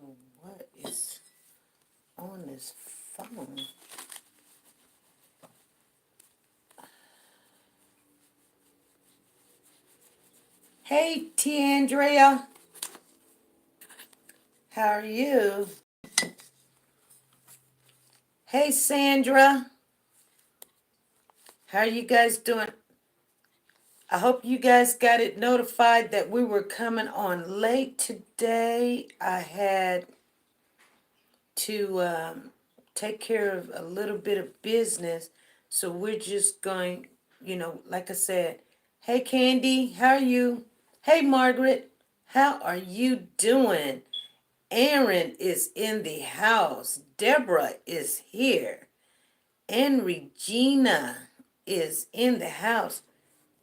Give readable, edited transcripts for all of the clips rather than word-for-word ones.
know what is on this phone. Hey, T. Andrea. How are you? Hey, Sandra. How are you guys doing? I hope you guys got it notified that we were coming on late today. I had to take care of a little bit of business. So we're just going, like I said, hey, Candy, how are you? Hey, Margaret, how are you doing? Aaron is in the house. Deborah is here. And Regina is in the house.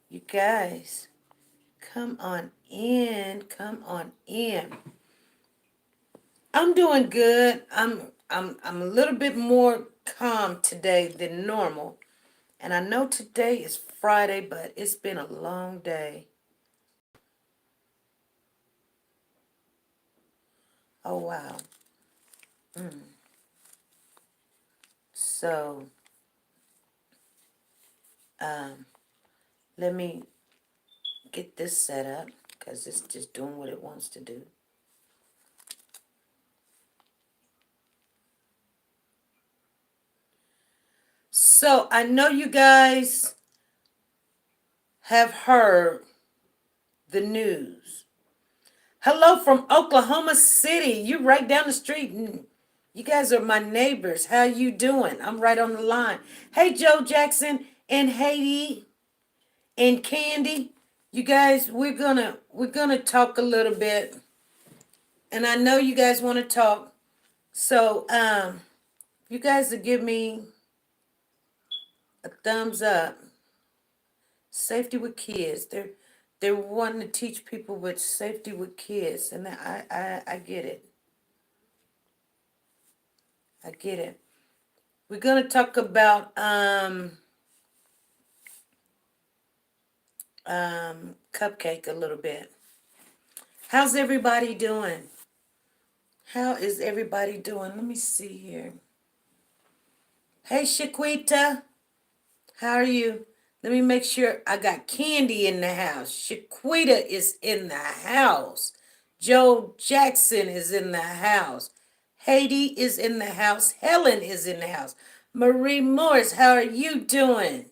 You guys, come on in. Come on in. I'm doing good. I'm a little bit more calm today than normal. And I know today is Friday, but it's been a long day. Oh wow. So um let me get this set up because it's just doing what it wants to do. So I know you guys have heard the news. Hello from Oklahoma City. You right down the street. And you guys are my neighbors. How you doing? I'm right on the line. Hey, Joe Jackson and Haiti and Candy. You guys, we're gonna talk a little bit. And I know you guys want to talk. So you guys will give me a thumbs up. Safety with kids. They're wanting to teach people with safety with kids, and I get it. I get it. We're gonna talk about Cupcake a little bit. How's everybody doing? How is everybody doing? Let me see here. Hey, Shaquita. How are you? Let me make sure I got Candy in the house. Shaquita is in the house. Joe Jackson is in the house. Haiti is in the house. Helen is in the house. Marie Morris, how are you doing?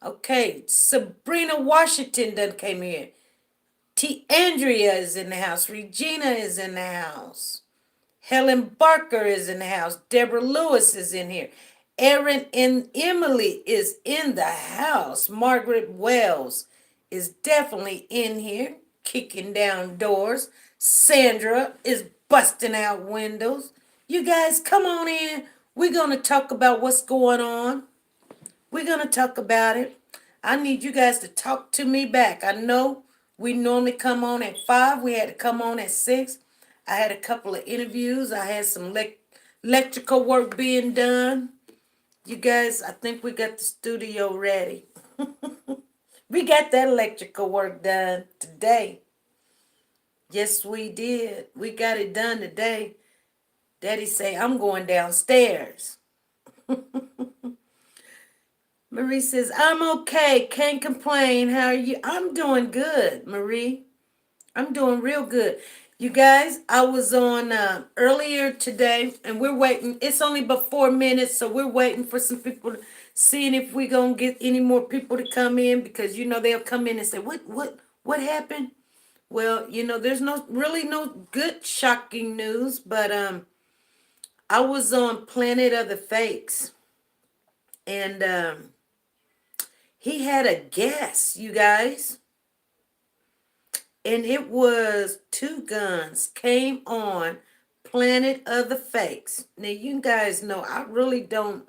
Okay, Sabrina Washington done came here. T. Andrea is in the house. Regina is in the house. Helen Barker is in the house. Deborah Lewis is in here. Erin and Emily is in the house. Margaret Wells is definitely in here, kicking down doors. Sandra is busting out windows. You guys, come on in. We're going to talk about what's going on. We're going to talk about it. I need you guys to talk to me back. I know we normally come on at 5. We had to come on at 6. I had a couple of interviews. I had some electrical work being done. You guys, I think we got the studio ready. We got that electrical work done today. Yes, we did. We got it done today. Daddy say, I'm going downstairs. Marie says, I'm okay. Can't complain. How are you? I'm doing good, Marie. I'm doing real good. You guys, I was on earlier today, and we're waiting. It's only about 4 minutes, so we're waiting for some people, seeing if we're going to get any more people to come in, because, they'll come in and say, what happened? Well, there's no good shocking news, but I was on Planet of the Fakes, and he had a guest, you guys. And it was Two Guns came on Planet of the Fakes. Now, you guys know I really don't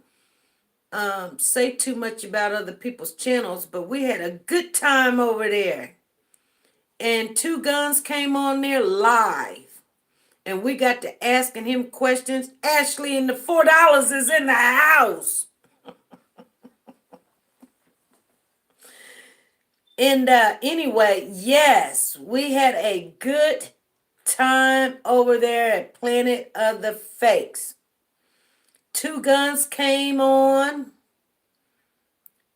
say too much about other people's channels, but we had a good time over there. And Two Guns came on there live. And we got to asking him questions. Ashley and the $4 is in the house. And anyway, yes, we had a good time over there at Planet of the Fakes. Two Guns came on,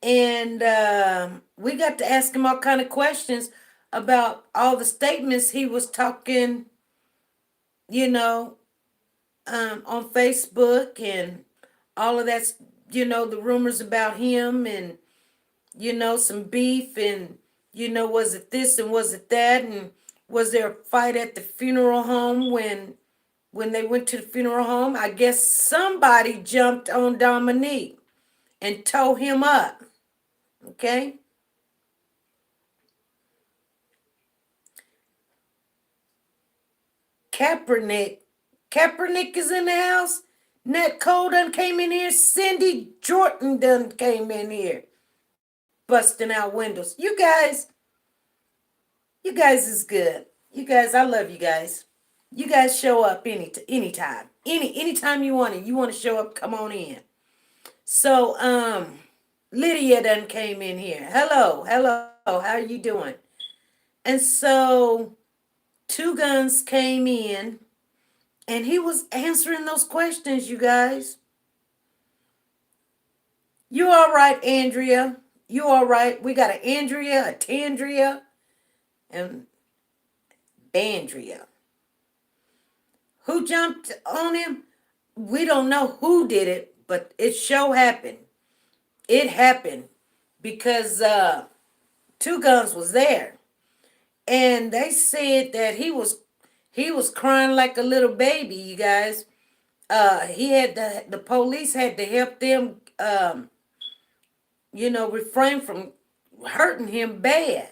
and we got to ask him all kind of questions about all the statements he was talking, you know, on Facebook and all of that, the rumors about him and, some beef and, was it this and was it that? And was there a fight at the funeral home when they went to the funeral home? I guess somebody jumped on Dominique and tore him up. Okay? Kaepernick is in the house. Nat Cole done came in here. Cindy Jordan done came in here. Busting out windows. You guys is good. You guys, I love you guys. You guys show up anytime. Anytime you want it. You want to show up, come on in. So, Lydia done came in here. Hello. How are you doing? And so, Two Guns came in, and he was answering those questions, you guys. You all right, Andrea? You all right? We got an Andrea, a Tandria, and Bandria. Who jumped on him? We don't know who did it, but it sure happened. It happened because Two Guns was there. And they said that he was crying like a little baby, you guys. He had the police had to help them refrain from hurting him bad.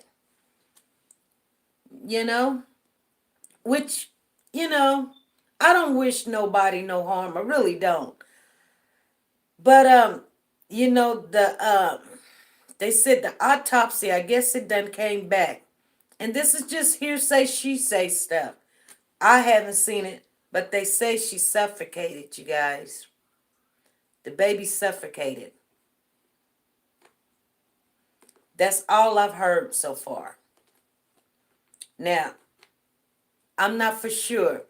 Which, I don't wish nobody no harm. I really don't. But they said the autopsy, I guess it done came back. And this is just hearsay, she say stuff. I haven't seen it, but they say she suffocated, you guys. The baby suffocated. That's all I've heard so far. Now, I'm not for sure.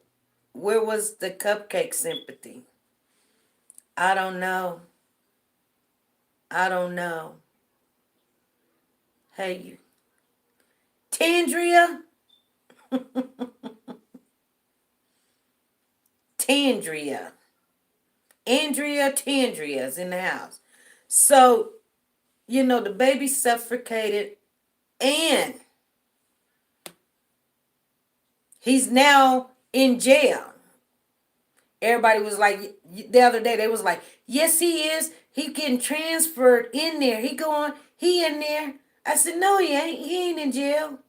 Where was the Cupcake sympathy? I don't know. Hey, you. Tandria? Tandria. Andrea Tandria's in the house. So, the baby suffocated and he's now in jail. Everybody was like, the other day, they was like, yes, he is. He getting transferred in there. He in there. I said, no, he ain't. He ain't in jail.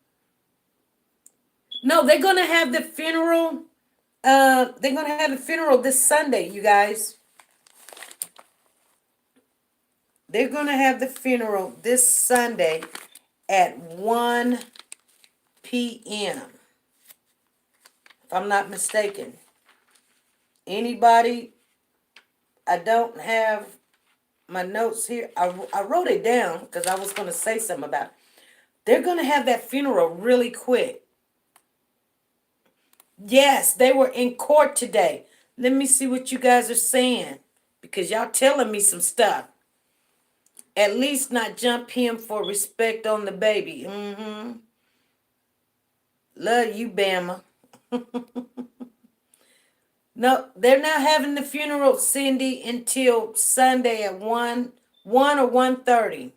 No, they're going to have the funeral. They're going to have the funeral this Sunday, you guys. They're going to have the funeral this Sunday at 1 p.m. If I'm not mistaken. Anybody? I don't have my notes here. I wrote it down because I was going to say something about it. They're going to have that funeral really quick. Yes, they were in court today. Let me see what you guys are saying because y'all telling me some stuff. At least not jump him for respect on the baby. Love you, Bama. No, they're not having the funeral, Cindy, until Sunday at 1 or 1:30.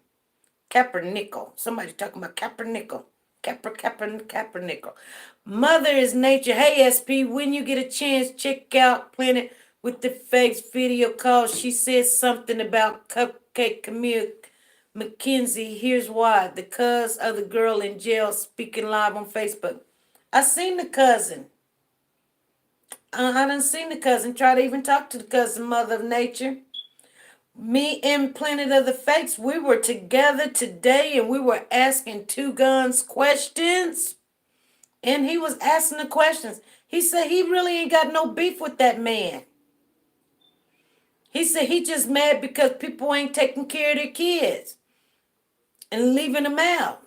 Kaepernick. Somebody talking about Kaepernick. Kaepernick. Mother is nature. Hey, SP, when you get a chance, check out Planet with the Fakes video call. She said something about Cupcake Camille McKenzie. Here's why. The cuz of the girl in jail speaking live on Facebook. I seen the cousin. I done seen the cousin. Try to even talk to the cousin, Mother of Nature. Me and Planet of the Fakes, we were together today and we were asking Two Guns questions. And he was asking the questions. He said he really ain't got no beef with that man. He said he just mad because people ain't taking care of their kids and leaving them out.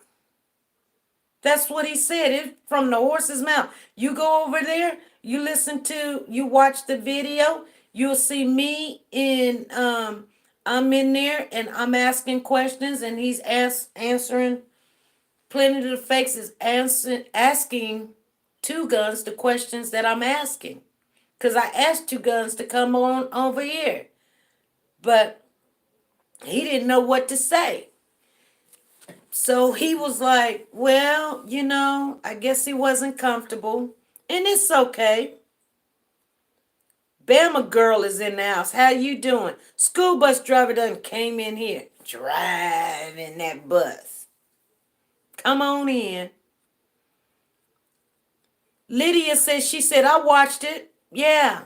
That's what he said. It from the horse's mouth. You go over there, you watch the video, you'll see me in I'm in there and I'm asking questions and he's answering. Plenty of the Fakes is asking Two Guns the questions that I'm asking. Because I asked Two Guns to come on over here. But he didn't know what to say. So he was like, well, I guess he wasn't comfortable. And it's okay. Bama girl is in the house. How you doing? School bus driver done came in here. Driving that bus. Come on in. Lydia says, she said, I watched it. Yeah.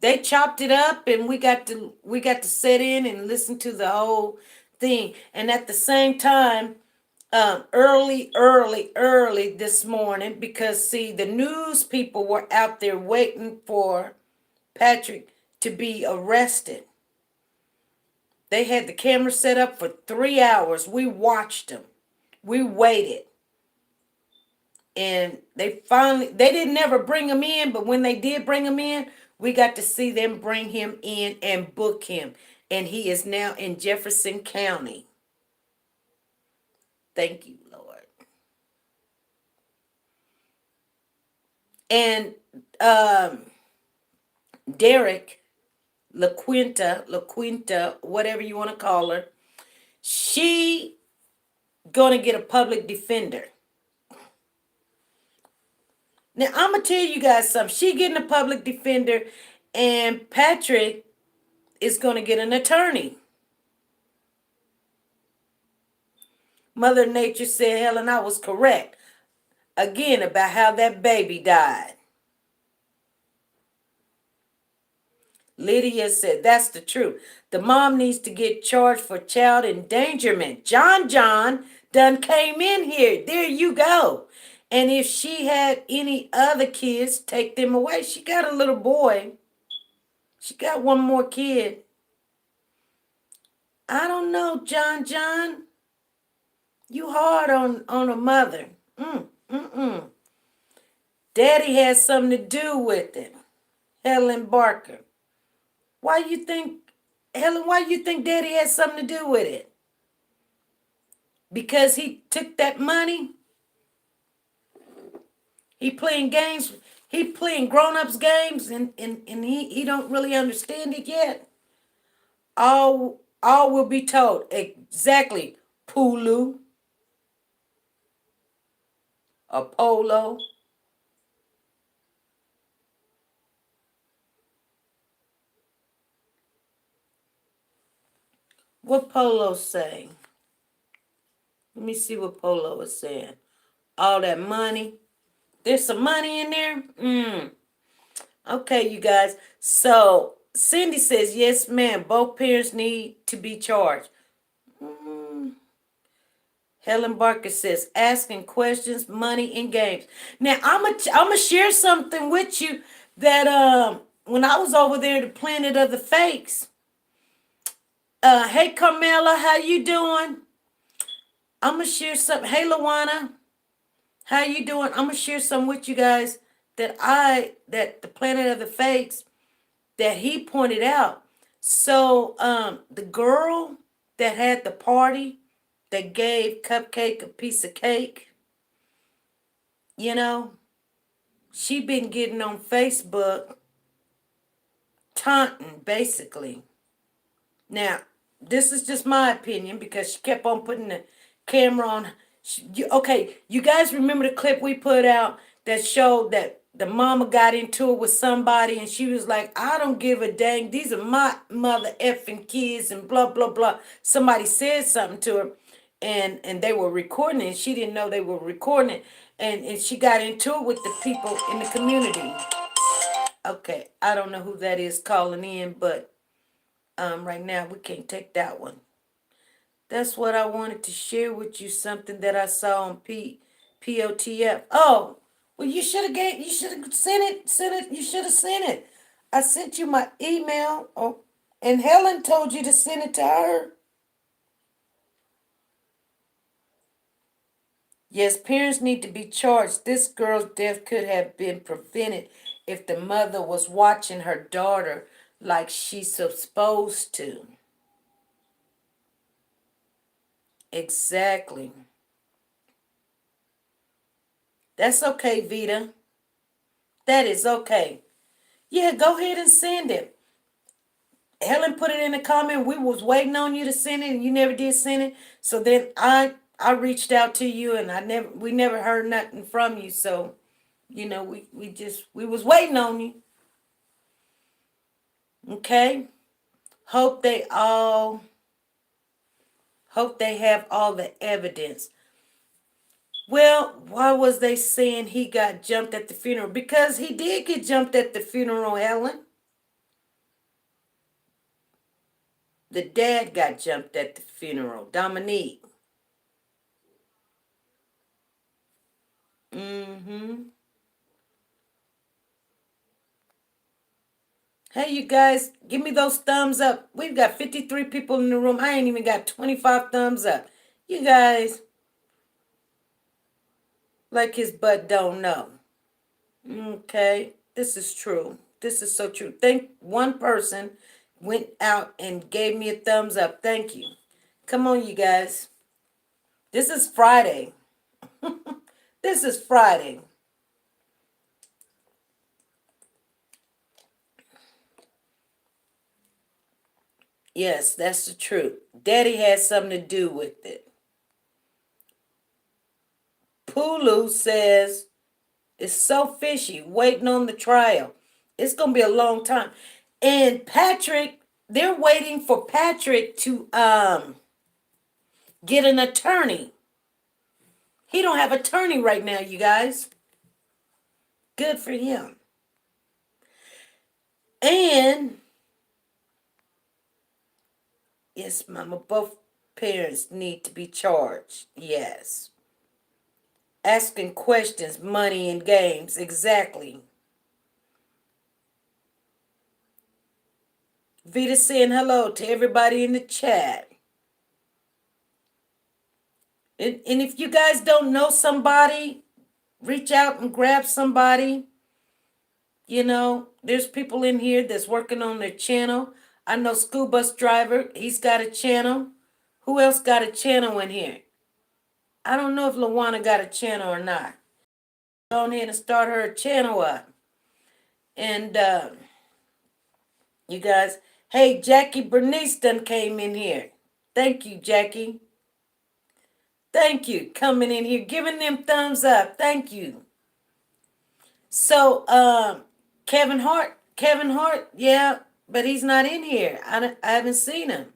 They chopped it up and we got to sit in and listen to the whole thing. And at the same time, early this morning, because see, the news people were out there waiting for Patrick to be arrested. They had the camera set up for 3 hours. We watched them. We waited. And they didn't ever bring him in, but when they did bring him in, we got to see them bring him in and book him. And he is now in Jefferson County. Thank you, Lord. And Derek, LaQuinta, whatever you want to call her, she gonna get a public defender. Now, I'm going to tell you guys something. She getting a public defender, and Patrick is going to get an attorney. Mother Nature said, Helen, I was correct. Again, about how that baby died. Lydia said, that's the truth. The mom needs to get charged for child endangerment. John done came in here. There you go. And if she had any other kids, take them away. She got a little boy. She got one more kid. I don't know, John. You hard on a mother. Daddy has something to do with it. Helen Barker. Why you think Daddy has something to do with it? Because he took that money? He playing games. He playing grown-ups games and he don't really understand it yet. All will be told. Exactly. Pulu. Apollo. What Polo say? Let me see what Polo is saying. All that money. There's some money in there? Okay, you guys. So, Cindy says, yes, ma'am. Both parents need to be charged. Helen Barker says, asking questions, money, and games. Now, I'm gonna share something with you that when I was over there at the Planet of the Fakes. Hey, Carmela, how you doing? I'm gonna share something. Hey, Lawana, how you doing? I'm gonna share some with you guys that the Planet of the Fakes that he pointed out. So the girl that had the party that gave Cupcake a piece of cake, she been getting on Facebook taunting basically. Now, this is just my opinion because she kept on putting the camera on. Okay, you guys remember the clip we put out that showed that the mama got into it with somebody and she was like, I don't give a dang. These are my mother effing kids and blah, blah, blah. Somebody said something to her and they were recording it and she didn't know they were recording it. And she got into it with the people in the community. Okay, I don't know who that is calling in, but right now we can't take that one. That's what I wanted to share with you, something that I saw on POTF. Oh, well, you should have sent it. You should have sent it. I sent you my email. Oh, and Helen told you to send it to her. Yes, parents need to be charged. This girl's death could have been prevented if the mother was watching her daughter like she's supposed to. Exactly. That's okay, Vita. That is okay. Yeah, go ahead and send it. Helen put it in the comment. We was waiting on you to send it, and you never did send it. So then I reached out to you, and we never heard nothing from you. So we was waiting on you. Okay. Hope they all hope they have all the evidence. Well, why was they saying he got jumped at the funeral? Because he did get jumped at the funeral, Helen. The dad got jumped at the funeral, Dominique. Mm-hmm. Hey, you guys, give me those thumbs up. We've got 53 people in the room. I ain't even got 25 thumbs up. You guys, like his butt don't know. Okay, this is true. This is so true. Thank one person went out and gave me a thumbs up. Thank you. Come on, you guys. This is Friday. This is Friday. Yes, that's the truth. Daddy had something to do with it. Pulu says it's so fishy waiting on the trial. It's going to be a long time. And Patrick, they're waiting for Patrick to get an attorney. He don't have an attorney right now, you guys. Good for him. And yes, mama, both parents need to be charged. Yes. Asking questions, money and games. Exactly. Vita saying hello to everybody in the chat. And if you guys don't know somebody, reach out and grab somebody. There's people in here that's working on their channel. I know School Bus Driver, he's got a channel. Who else got a channel in here? I don't know if Lawana got a channel or not. Go ahead and start her channel up. And you guys, hey, Jackie Bernice done came in here. Thank you, Jackie. Thank you. Coming in here, giving them thumbs up. Thank you. So, Kevin Hart, yeah, but he's not in here. I haven't seen him.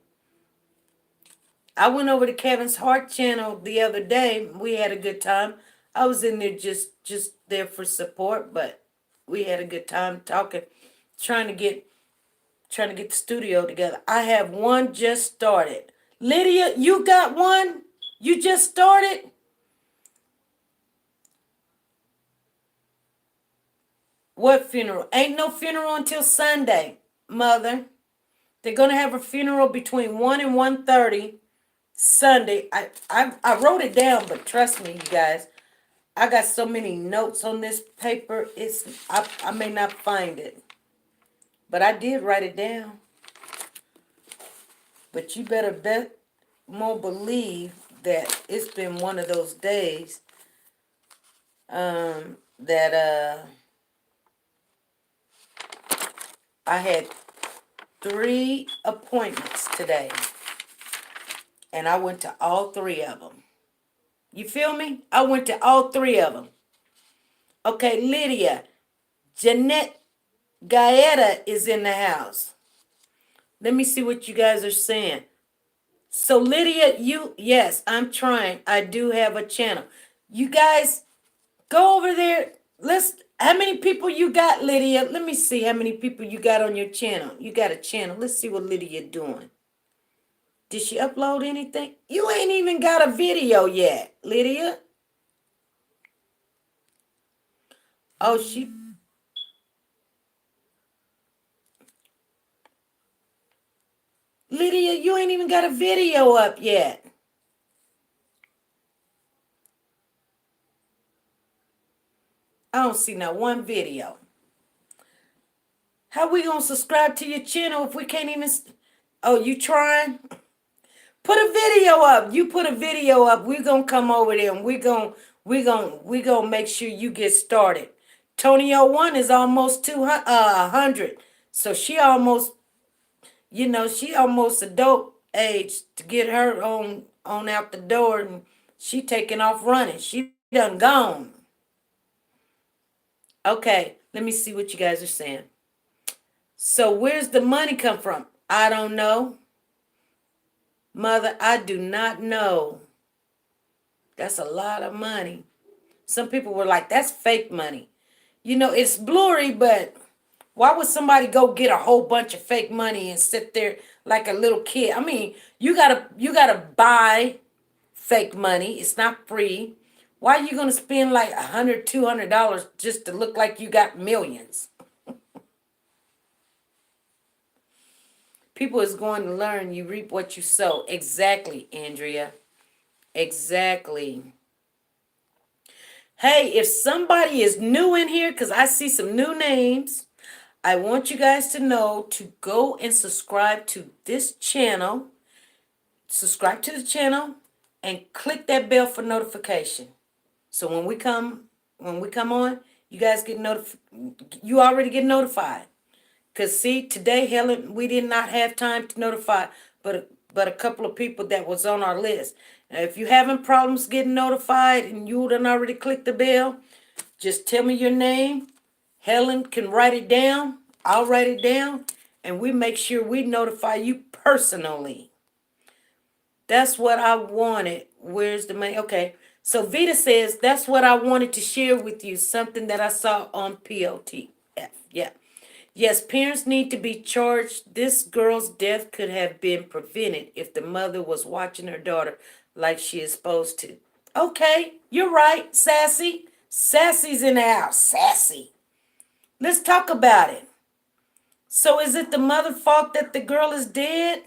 I went over to Kevin's Hart channel the other day. We had a good time. I was in there just there for support, but we had a good time talking, trying to get the studio together. I have one just started. Lydia, you got one? You just started? What funeral? Ain't no funeral until Sunday, mother. They're gonna have a funeral between 1 and 1:30 Sunday. I wrote it down, but trust me, you guys, I got so many notes on this paper. I may not find it, but I did write it down. But you better bet more believe that it's been one of those days that I had 3 appointments today, and I went to all 3 of them. You feel me? I went to all 3 of them. Okay, Lydia, Jeanette Gaeta is in the house. Let me see what you guys are saying. So Lydia, yes, I'm trying. I do have a channel. You guys go over there. How many people you got, Lydia? Let me see how many people you got on your channel. You got a channel. Let's see what Lydia doing. Did she upload anything? You ain't even got a video yet, Lydia. Oh, Lydia, you ain't even got a video up yet. I don't see not one video. How we gonna subscribe to your channel if we can't even? Oh, you trying? Put a video up. You put a video up. We're gonna come over there and we gonna make sure you get started. Tonyo one is almost 200. So she almost adult age to get her on out the door, and she taking off running. She done gone. Okay, let me see what you guys are saying. So where's the money come from? I don't know. Mother, I do not know. That's a lot of money. Some people were like, that's fake money. It's blurry, but why would somebody go get a whole bunch of fake money and sit there like a little kid? I mean, you gotta buy fake money. It's not free. Why are you gonna spend like $100, $200 just to look like you got millions? People is going to learn you reap what you sow. Exactly, Andrea. Exactly. Hey, if somebody is new in here, because I see some new names, I want you guys to know to go and subscribe to this channel. Subscribe to the channel and click that bell for notification. So when we come on, you guys you already get notified. Cause see, today, Helen, we did not have time to notify, but a couple of people that was on our list. Now, if you having problems getting notified and you done already clicked the bell, just tell me your name. Helen can write it down. I'll write it down, and we make sure we notify you personally. That's what I wanted. Where's the money? Okay. So Vita says, that's what I wanted to share with you. Something that I saw on POTF. Yeah. Yes, parents need to be charged. This girl's death could have been prevented if the mother was watching her daughter like she is supposed to. Okay, you're right, Sassy. Sassy's in the house. Sassy. Let's talk about it. So is it the mother's fault that the girl is dead?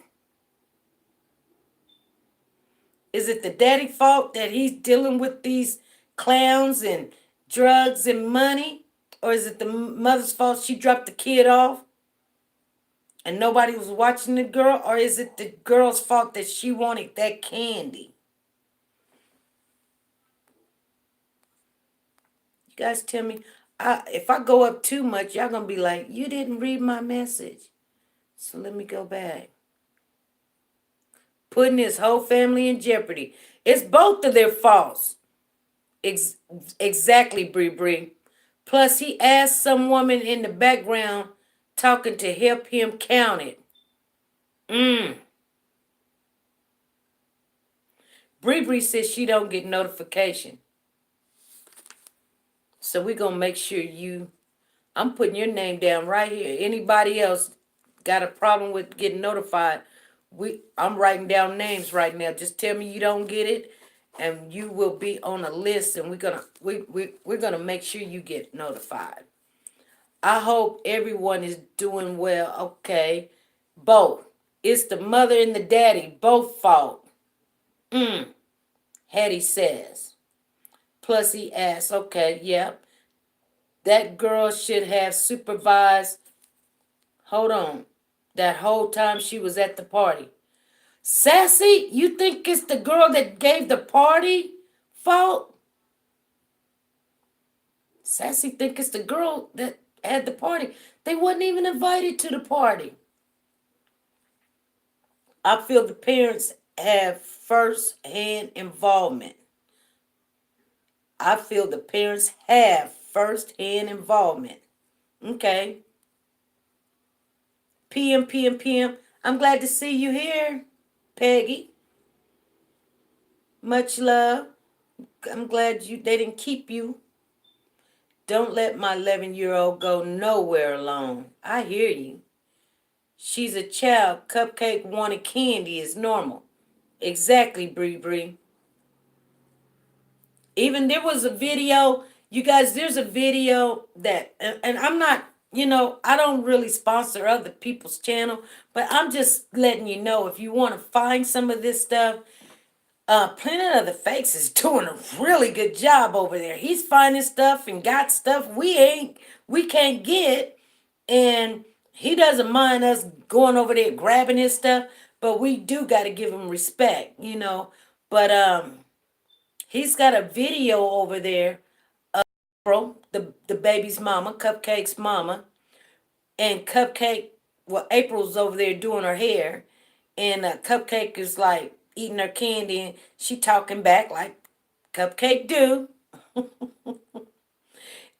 Is it the daddy fault that he's dealing with these clowns and drugs and money? Or is it the mother's fault she dropped the kid off and nobody was watching the girl? Or is it the girl's fault that she wanted that candy? You guys tell me. If I go up too much, y'all going to be like, you didn't read my message. So let me go back. Putting his whole family in jeopardy. It's both of their faults. Exactly, Bree Bree. Plus, he asked some woman in the background talking to help him count it. Bree Bree says she don't get notification. So we're going to make sure I'm putting your name down right here. Anybody else got a problem with getting notified? I'm writing down names right now. Just tell me you don't get it, and you will be on a list, and we're gonna make sure you get notified. I hope everyone is doing well. Okay, both. It's the mother and the daddy, both fault. Hattie says. Plus he asks, okay, yep. That girl should have supervised. Hold on. That whole time she was at the party. Sassy, you think it's the girl that gave the party fault? Sassy think it's the girl that had the party. They wasn't even invited to the party. I feel the parents have first-hand involvement. I feel the parents have first-hand involvement. Okay. PM. I'm glad to see you here, Peggy. Much love. I'm glad they didn't keep you. Don't let my 11-year-old go nowhere alone. I hear you. She's a child. Cupcake wanted candy is normal. Exactly, Bree Bree. Even there was a video, you guys, there's a video that, and I'm not, I don't really sponsor other people's channel, but I'm just letting you know if you want to find some of this stuff, Planet of the Fakes is doing a really good job over there. He's finding stuff and got stuff we can't get, and he doesn't mind us going over there grabbing his stuff, but we do got to give him respect, you know. But he's got a video over there, bro, the baby's mama, Cupcake's mama, and Cupcake, well, April's over there doing her hair, and Cupcake is like eating her candy, and she talking back like Cupcake do,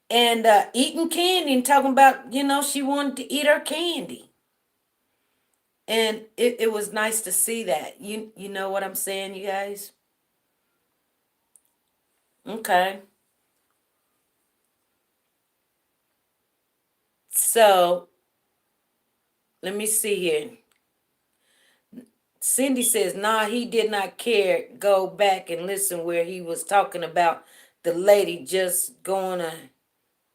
and eating candy and talking about, you know, she wanted to eat her candy. And it was nice to see that. You know what I'm saying, you guys? Okay. So let me see here. Cindy says, nah, he did not care. Go back and listen where he was talking about the lady just going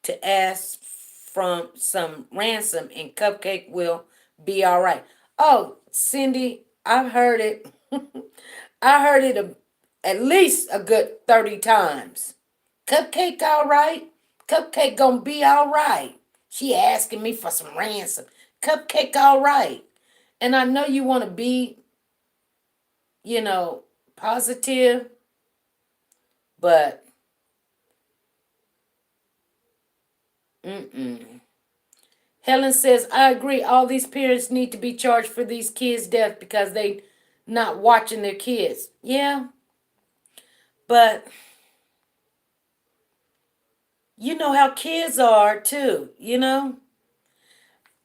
to ask from some ransom and Cupcake will be all right. Oh, Cindy, I've heard it. I heard it at least a good 30 times. Cupcake all right? Cupcake gonna be all right. She asking me for some ransom. Cupcake all right. And I know you want to be, you know, positive, but mm-mm. Helen says, I agree. All these parents need to be charged for these kids' death because they not watching their kids. Yeah, but you know how kids are too, you know?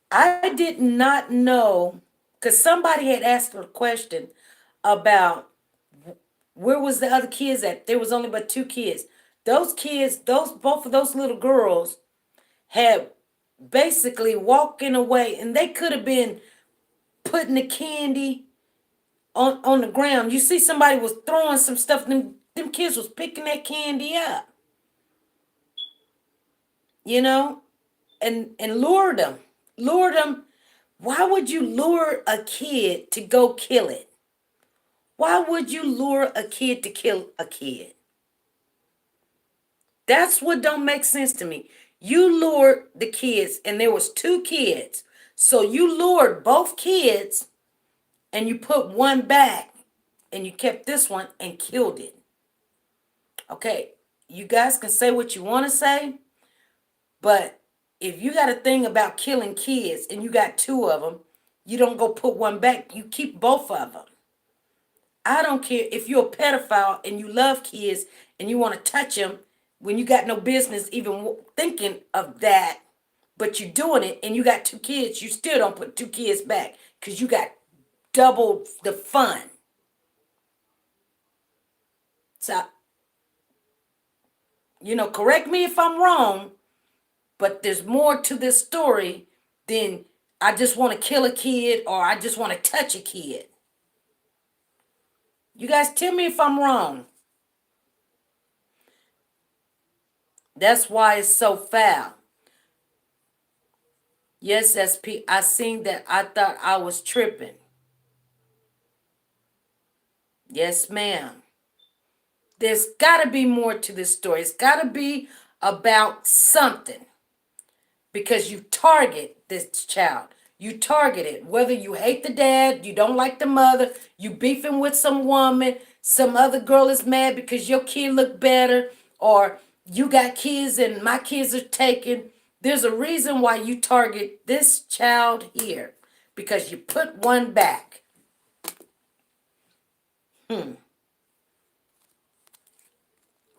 I did not know, because somebody had asked a question about where was the other kids at. There was only but two kids. Those kids, both of those little girls had basically walking away, and they could have been putting the candy on the ground. You see somebody was throwing some stuff, them kids was picking that candy up, you know, and lured them. Why would you lure a kid to go kill it? Why would you lure a kid to kill a kid? That's what don't make sense to me. You lured the kids, and there was two kids. So you lured both kids, and you put one back, and you kept this one and killed it. Okay, you guys can say what you want to say, but if you got a thing about killing kids and you got two of them, you don't go put one back. You keep both of them. I don't care if you're a pedophile and you love kids and you want to touch them when you got no business even thinking of that, but you're doing it and you got two kids, you still don't put two kids back because you got double the fun. So, you know, correct me if I'm wrong, but there's more to this story than I just want to kill a kid or I just want to touch a kid. You guys tell me if I'm wrong. That's why it's so foul. Yes, SP, I seen that. I thought I was tripping. Yes, ma'am. There's got to be more to this story. It's got to be about something because you target this child. You target it. Whether you hate the dad, you don't like the mother, you beefing with some woman, some other girl is mad because your kid look better, or you got kids and my kids are taken. There's a reason why you target this child here because you put one back.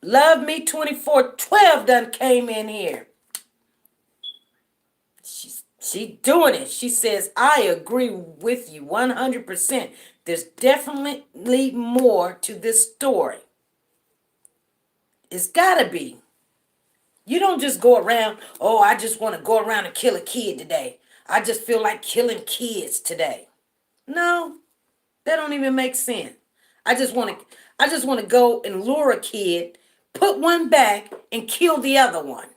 Love Me 2412 done came in here. She doing it. She says, I agree with you 100%. There's definitely more to this story. It's got to be. You don't just go around, oh, I just want to go around and kill a kid today. I just feel like killing kids today. No, that don't even make sense. I just want to go and lure a kid, put one back, and kill the other one.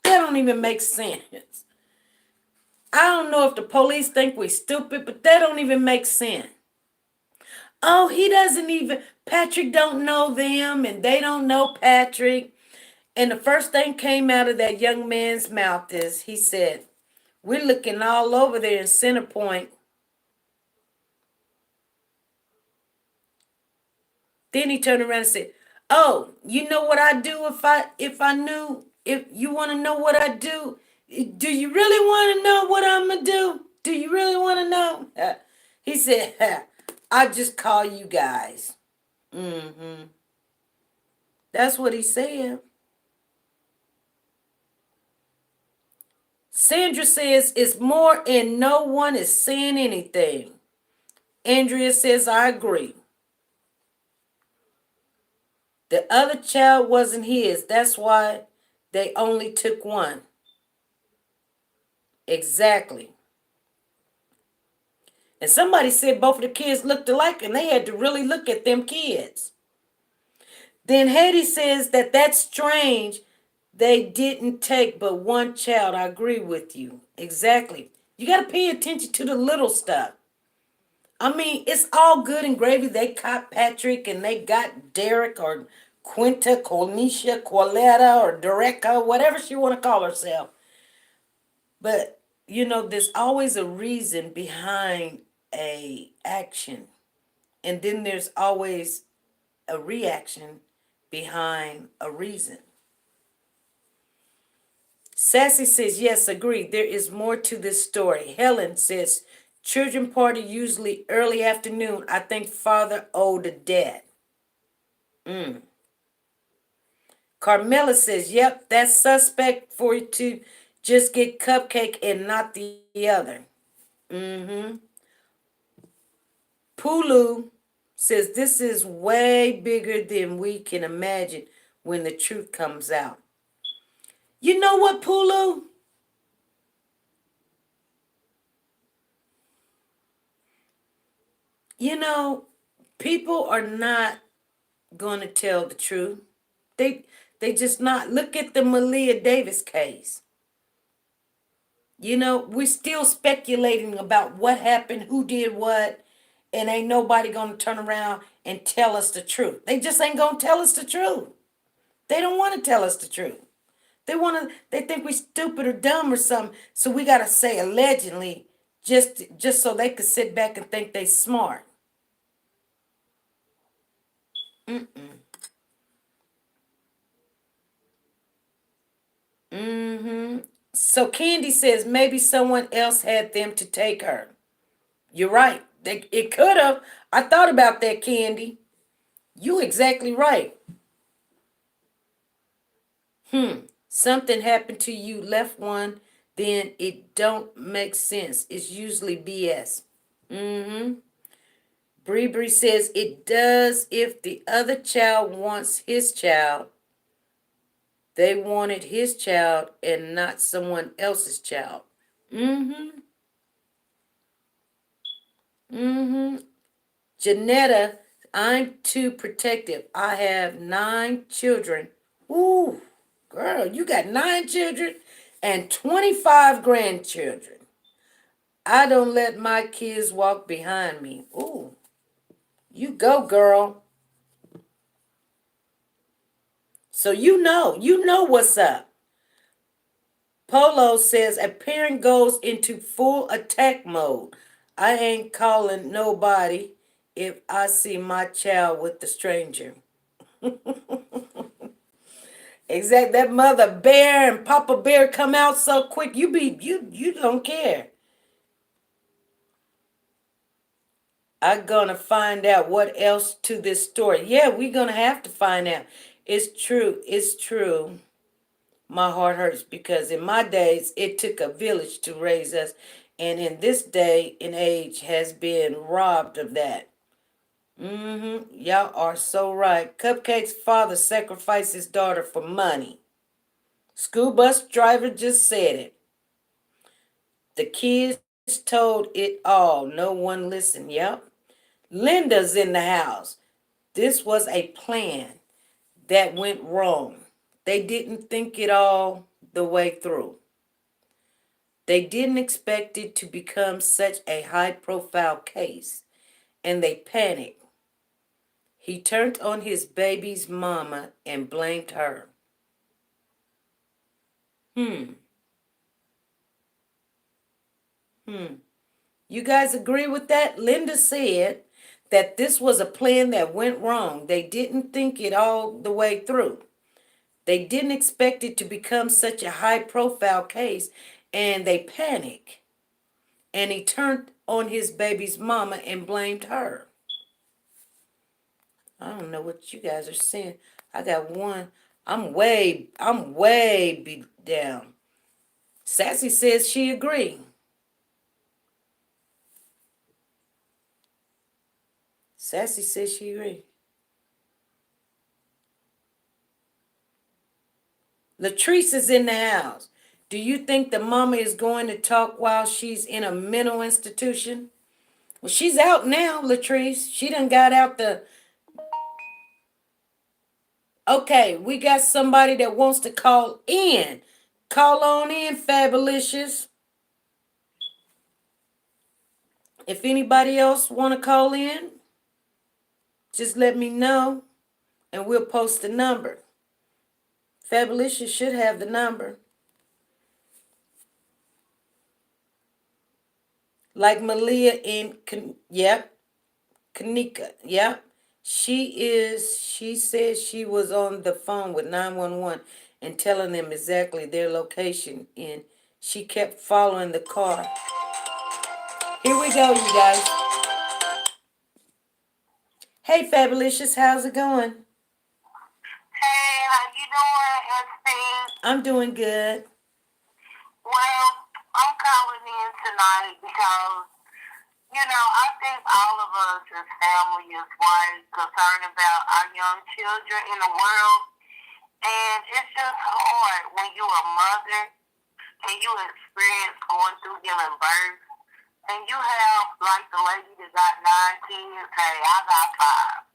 That don't even make sense. I don't know if the police think we stupid, but that don't even make sense. Oh, he doesn't even, Patrick don't know them and they don't know Patrick. And the first thing came out of that young man's mouth is he said, we're looking all over there in Center Point. Then he turned around and said, "Oh, you know what I do if I knew if you want to know what I do? Do you really want to know what I'm gonna do? Do you really want to know?" He said, "I just call you guys." Mm-hmm. That's what he said. Sandra says it's more and no one is saying anything. Andrea says, I agree. The other child wasn't his. That's why they only took one. Exactly. And somebody said both of the kids looked alike and they had to really look at them kids. Then Haiti says that that's strange. They didn't take but one child. I agree with you. Exactly. You got to pay attention to the little stuff. I mean, it's all good and gravy. They caught Patrick and they got Derek or Quinta, Cornisha, Coletta, or Dereca, whatever she want to call herself. But, there's always a reason behind a action. And then there's always a reaction behind a reason. Sassy says, yes, agree. There is more to this story. Helen says, children party usually early afternoon. I think father owed a debt. Carmela says, yep, that's suspect for you to just get Cupcake and not the other. Mm-hmm. Pulu says this is way bigger than we can imagine when the truth comes out. You know what, Pulu? You know, people are not going to tell the truth. They they just not. Look at the Malia Davis case. We're still speculating about what happened, who did what, and ain't nobody going to turn around and tell us the truth. They just ain't going to tell us the truth. They don't want to tell us the truth. They think we stupid or dumb or something. So we got to say allegedly just so they could sit back and think they smart. Mm-mm. Mm-hmm. So Candy says maybe someone else had them to take her. You're right. It could have. I thought about that, Candy. You exactly right. Something happened to you, left one, then it don't make sense. It's usually BS. Mm-hmm. Bree says it does if the other child wants his child. They wanted his child and not someone else's child. Mm-hmm. Mm-hmm. Janetta, I'm too protective. I have 9 children. Ooh, girl, you got 9 children and 25 grandchildren. I don't let my kids walk behind me. Ooh, you go, girl. So you know what's up. Polo says a parent goes into full attack mode. I ain't calling nobody if I see my child with the stranger. Exact. That mother bear and Papa Bear come out so quick. You don't care. I'm gonna find out what else to this story. Yeah, we're gonna have to find out. It's true. It's true. My heart hurts because in my days it took a village to raise us, and in this day and age has been robbed of that. Y'all are so right. Cupcake's father sacrificed his daughter for money. School bus driver just said it. The kids told it all. No one listened. Yep. Linda's in the house. This was a plan that went wrong. They didn't think it all the way through. They didn't expect it to become such a high profile case, and they panicked. He turned on his baby's mama and blamed her. Hmm. You guys agree with that? Linda said that this was a plan that went wrong. They didn't think it all the way through. They didn't expect it to become such a high profile case, and they panicked. And he turned on his baby's mama and blamed her. I don't know what you guys are saying. I got one. I'm way beat down. Sassy says she agreed. Sassy says she agreed. Latrice is in the house. Do you think the mama is going to talk while she's in a mental institution? Well, she's out now, Latrice. She done got out the. Okay, we got somebody that wants to call in. Call on in, Fabulicious. If anybody else want to call in, just let me know and we'll post the number. Fabulicious should have the number. Like Malia in, yep, Kanika, yep. She said she was on the phone with 911 and telling them exactly their location, and she kept following the car. Here we go, you guys. Hey, Fabulicious, how's it going? Hey, how you doing, SP? I'm doing good. Well, I'm calling in tonight because, I think all of us as family is right concerned about our young children in the world. And it's just hard when you're a mother and you experience going through giving birth. And you have, like the lady that got 9 kids, hey, I got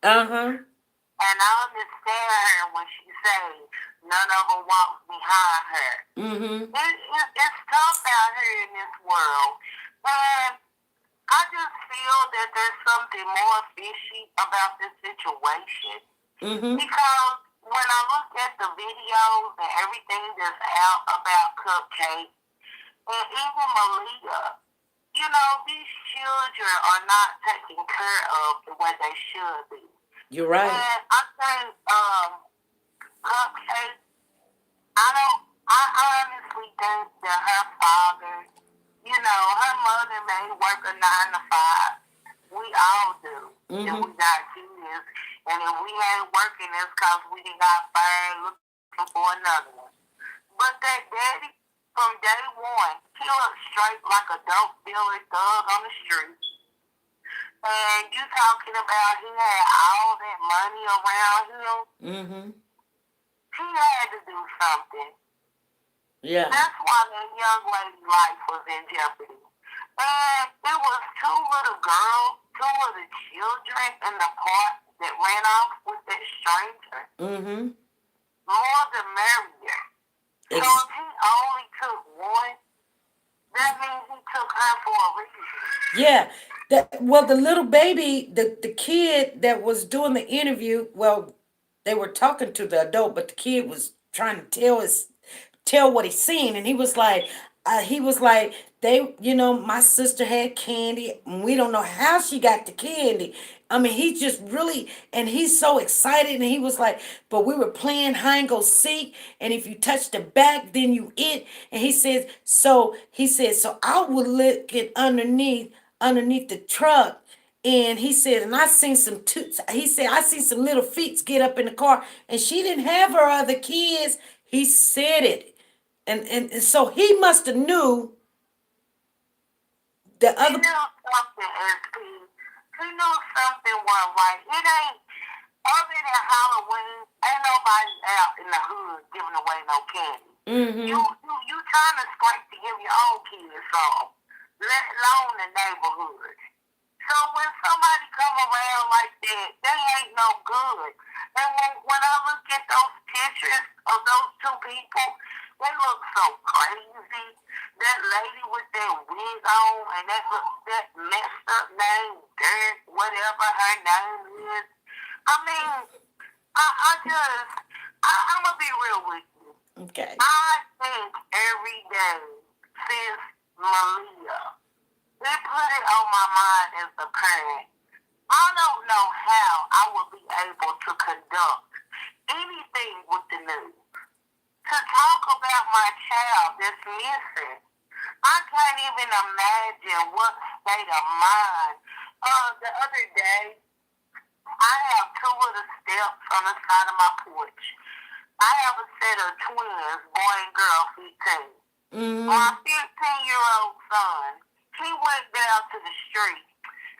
5. And I understand her when she says none of them walk behind her. It's tough out here in this world. And I just feel that there's something more fishy about this situation. Because when I look at the videos and everything that's out about Cupcake, and even Malia, these children are not taken care of the way they should be. You're right. And I think Cupcake, I honestly think that her father, her mother may work a 9 to 5. We all do. If we got kids. And if we ain't working, it's because we got fired looking for another one. But that daddy, from day one, he looked straight like a dope dealer thug on the street. And you talking about he had all that money around him. He had to do something. Yeah. That's why that young lady's life was in jeopardy. And it was 2 little girls, 2 little children in the park that ran off with that stranger. More the merrier. So if he only took one, that means he took her for a reason. Yeah. The little baby, the kid that was doing the interview, well, they were talking to the adult, but the kid was trying to tell what he's seen, and he was like, my sister had candy, and we don't know how she got the candy. I mean, he just really, and he's so excited, and he was like, but we were playing hide and go seek, and if you touch the back, then you it. And he said, so I would look it underneath the truck. And he said, and I seen I seen some little feet get up in the car, and she didn't have her other kids. He said it. And so he must have knew the other. He knew something, SP. He knew something wasn't right. It ain't, other than Halloween, ain't nobody out in the hood giving away no candy. You trying to scrape to give your own kids some, let alone the neighborhood. So when somebody come around like that, they ain't no good. And when I look at those pictures of those 2 people, they look so crazy. That lady with that wig on and that messed up name, Dirt, whatever her name is. I mean, I'm gonna be real with you. Okay. I think every day since Malia, it put it on my mind as a parent. I don't know how I will be able to conduct anything with the news. To talk about my child that's missing, I can't even imagine what state of mind. The other day, I have two little steps on the side of my porch. I have a set of twins, boy and girl, 15. My Mm-hmm. 15-year-old son, he went down to the street.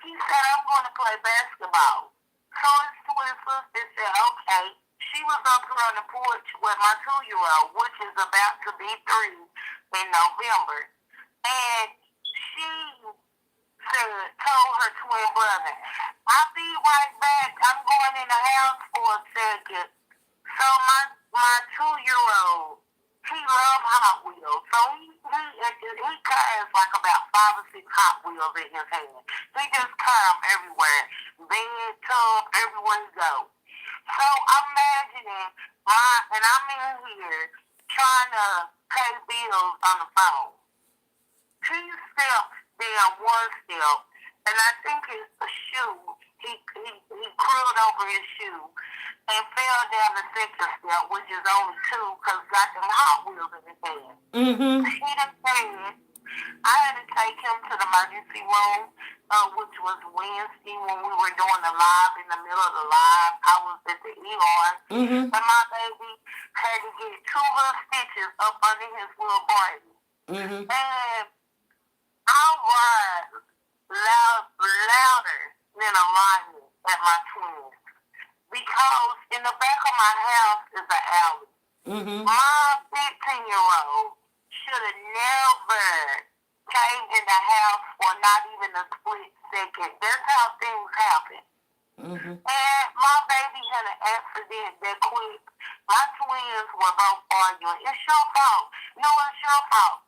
He said, I'm going to play basketball. So his twin sister said, okay. She was up here on the porch with my 2-year-old, which is about to be 3 in November. And she told her twin brother, I'll be right back. I'm going in the house for a second. So my 2-year-old, he loves Hot Wheels. So he carries like about 5 or 6 Hot Wheels in his hand. He just carries them everywhere. Bed, tub, everywhere he goes. So I'm imagining and I'm in here trying to pay bills on the phone. He stepped down one step, and I think it's a shoe. He curled over his shoe and fell down the second step, which is only 2 because he got them Hot Wheels in his hand. Mm-hmm. He done said, I had to take him to the emergency room, which was Wednesday when we were doing the live. In the middle of the live, I was at the ER, Mm-hmm. and my baby had to get 2 little stitches up under his little brain. Mm-hmm. And I was louder than a lion at my twins because in the back of my house is an alley. Mm-hmm. My 15-year-old should have never came in the house for not even a split second. That's how things happen. Mm-hmm. And my baby had an accident that quick. My twins were both arguing. It's your fault. No, it's your fault.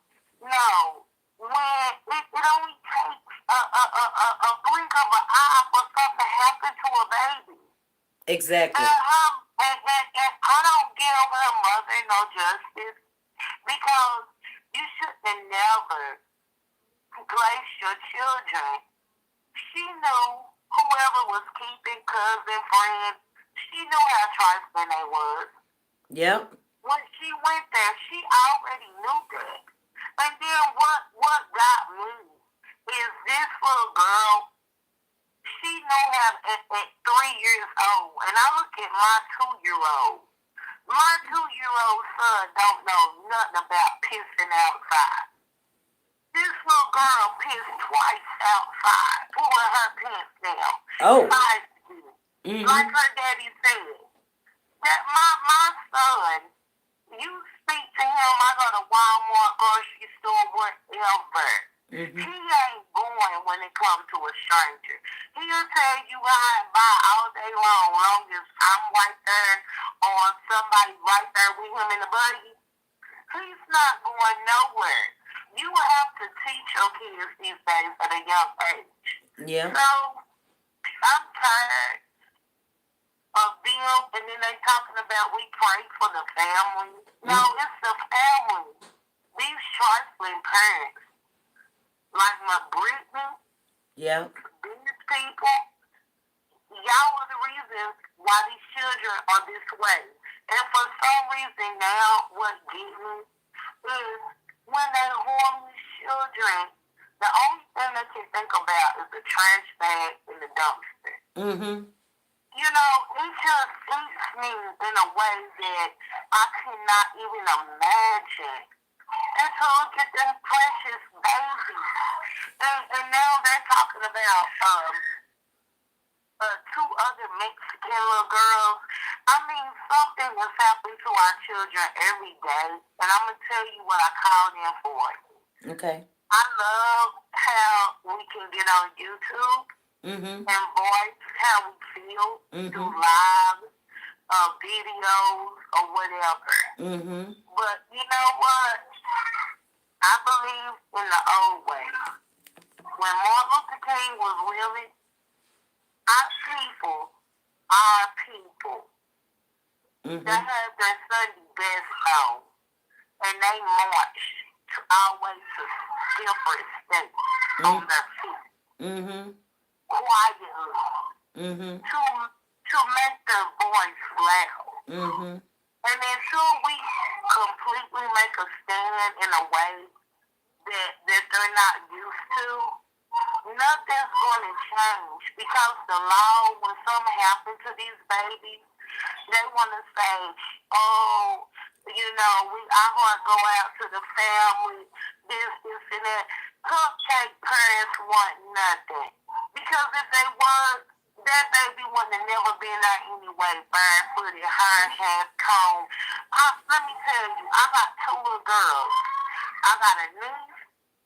No. When it only takes a blink of an eye for something to happen to a baby. Exactly. And I don't give her mother no justice because you should have never placed your children. She knew whoever was keeping cousin, friend, she knew how trifling they was. Yep. When she went there, she already knew that. And then what got me is this little girl, she knew how at 3 years old, and I look at my 2-year-old. My 2-year-old son don't know nothing about pissing outside. This little girl pissed twice outside, pulling her pants down. Oh. Mm-hmm. Like her daddy said. That my son, you speak to him, I go to Walmart, grocery store, whatever. Mm-hmm. He ain't going when it comes to a stranger. He'll tell you how and buy all day long as I'm right there or somebody right there with him in the buggy. He's not going nowhere. You have to teach your kids these days at a young age. Yeah. So, I'm tired of them, and then they talking about we pray for the family. No, it's the family. These trifling parents, like my Brittany, yeah, these people, y'all are the reasons why these children are this way. And for some reason now, what gets me is when they harm these children, the only thing they can think about is the trash bag in the dumpster. Mm-hmm. You know, it just eats me in a way that I cannot even imagine. And to look at them precious babies. And now they're talking about 2 other Mexican little girls. I mean, something is happening to our children every day. And I'm going to tell you what I called in for. Okay. I love how we can get on YouTube and voice how we feel through live videos or whatever. But you know what? I believe in the old way. When Martin Luther King was living, our people our people that Mm-hmm. had their Sunday best on, and they marched to our way to different states on their feet Mm-hmm. quietly Mm-hmm. to make their voice loud. Mm-hmm. And until we completely make a stand in a way that they're not used to, nothing's going to change because the law, when something happens to these babies, they want to say, oh, our heart go out to the family, this, and that. Cupcake parents want nothing. Because if they weren't, that baby wouldn't have never been there anyway, barefooted, hair half comb. Let me tell you, I got two little girls. I got a niece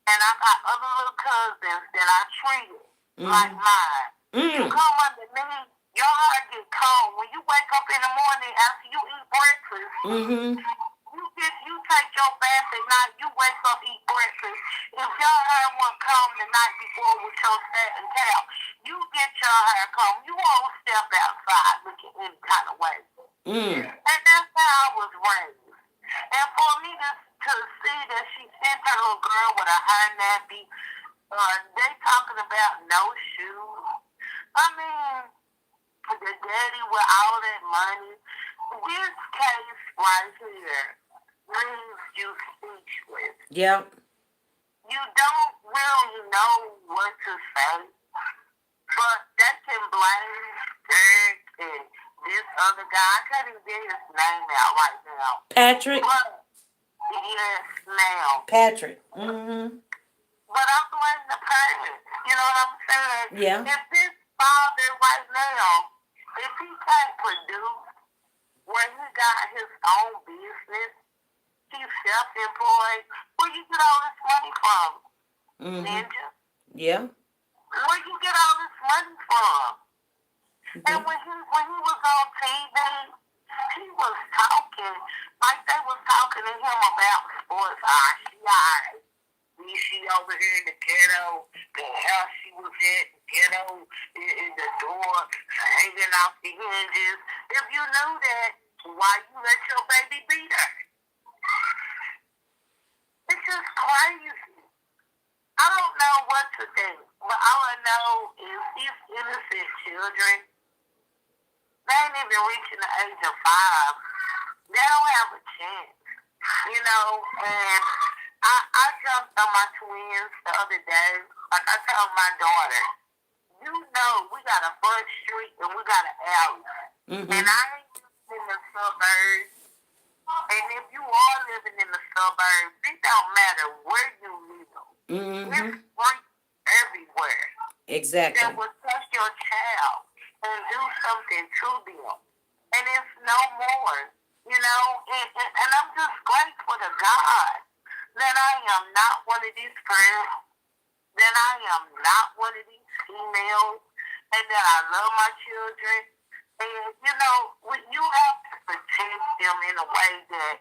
and I got other little cousins that I treated like mine. You Mm-hmm. come under me, your heart get cold. When you wake up in the morning after you eat breakfast, Mm-hmm. you take your bath at night, you wake up, eat breakfast. If your hair won't comb the night before with your satin towel, you get your hair combed. You won't step outside looking any kind of way. Mm. And that's how I was raised. And for me to see that she sent her little girl with a hair nappy, they talking about no shoes. I mean, the daddy with all that money. This case right here leaves you speechless. Yep. You don't really know what to say, but they can blame Derek and this other guy. I can't even get his name out right now. Patrick. But, yes, ma'am. Patrick. Mm-hmm. But I blame the parents. You know what I'm saying? Yeah. If this father right now, if he can't produce where he got his own business, he's self-employed, where you get all this money from, Mm-hmm. Ninja? Yeah. Where you get all this money from? And when he was on TV, he was talking like they was talking to him about sports. She over here in the ghetto, the house she was at, the ghetto, in the door, hanging off the hinges. If you knew that, why you let your baby beat her? It's just crazy. I don't know what to think, but all I know is these innocent children, they ain't even reaching the age of 5. They don't have a chance, and I jumped on my twins the other day. Like I told my daughter, we got a front street and we got an alley. Mm-hmm. And I ain't in the suburbs. And if you are living in the suburbs, it don't matter where you live. Mm-hmm. There's streets everywhere. Exactly. That will touch your child and do something to them. And it's no more, and I'm just grateful to God that I am not one of these parents, that I am not one of these females, and that I love my children. And, you have to protect them in a way that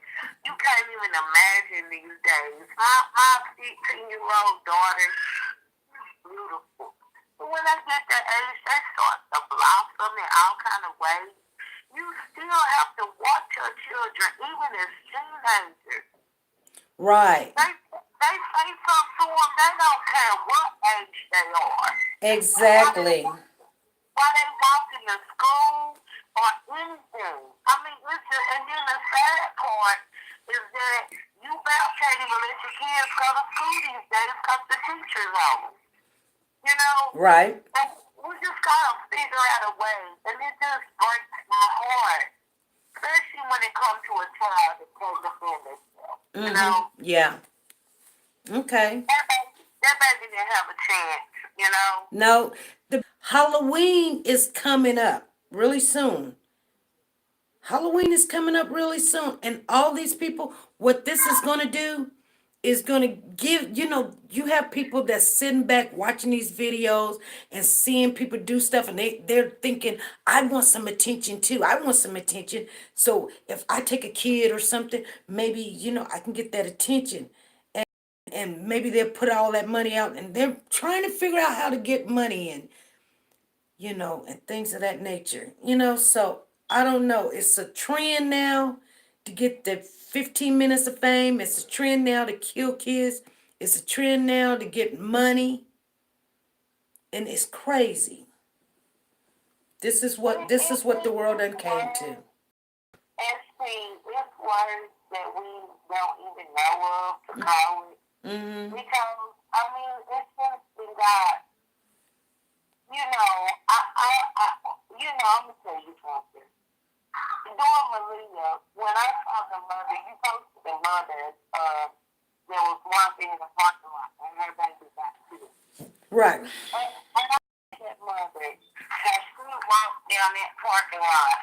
you can't even imagine these days. My 15-year-old daughter is beautiful. But when they get that age, they start to blossom in all kind of ways. You still have to watch your children, even as teenagers. Right. They say something to them, they don't care what age they are. Exactly. Why they walking to school or anything. I mean, listen, and then the sad part is that you about can't even let your kids go to school these days because the teachers on. Right. And we just gotta figure out a way, and it just breaks my heart, especially when it comes to a child that can't defend themselves. Mm-hmm. Yeah. Okay. That baby didn't have a chance. No, the Halloween is coming up really soon. Halloween is coming up really soon. And all these people, what this is going to do is going to give, you have people that's sitting back watching these videos and seeing people do stuff. And they're thinking, I want some attention too. I want some attention. So if I take a kid or something, maybe, I can get that attention. And maybe they'll put all that money out and they're trying to figure out how to get money in. and things of that nature. So I don't know. It's a trend now to get the 15 minutes of fame. It's a trend now to kill kids. It's a trend now to get money. And it's crazy. This is what the world done came to. And see, it's words that we don't even know of to call it. Mm-hmm. Because, I mean, it's just been God. I'm going to tell you something. Normally, when I saw the mother, you posted the mother, there was one thing in the parking lot, and her baby got killed. Right. And I that mother had she walked down that parking lot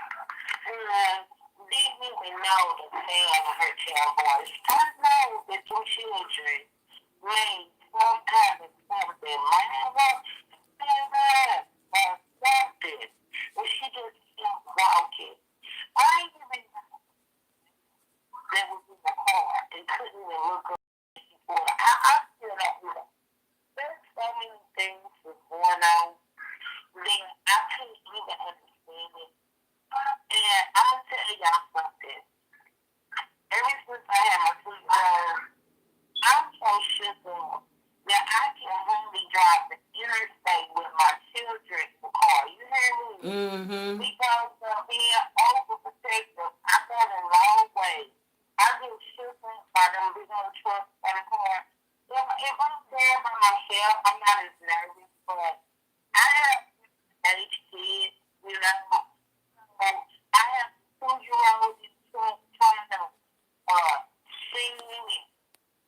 and didn't even know the sound of her child voice. I know that two children made some kind of something. Mama, something. And she just kept walking. I didn't even know that was in the car and couldn't even look up before. I feel that there's so many things that's going on that I couldn't even understand it. And I'm going to tell y'all something. Ever since I had my 2-year-old, I'm so shook up that I can only drive the interstate with my children in the car. You hear me? Mm-hmm. Because of being overprotective, I got a long way. I get shook up by them big old trucks and the car. If I'm there by myself, I'm not as nervous, but I have age kids, I have 2-year-olds in the truck trying to sing and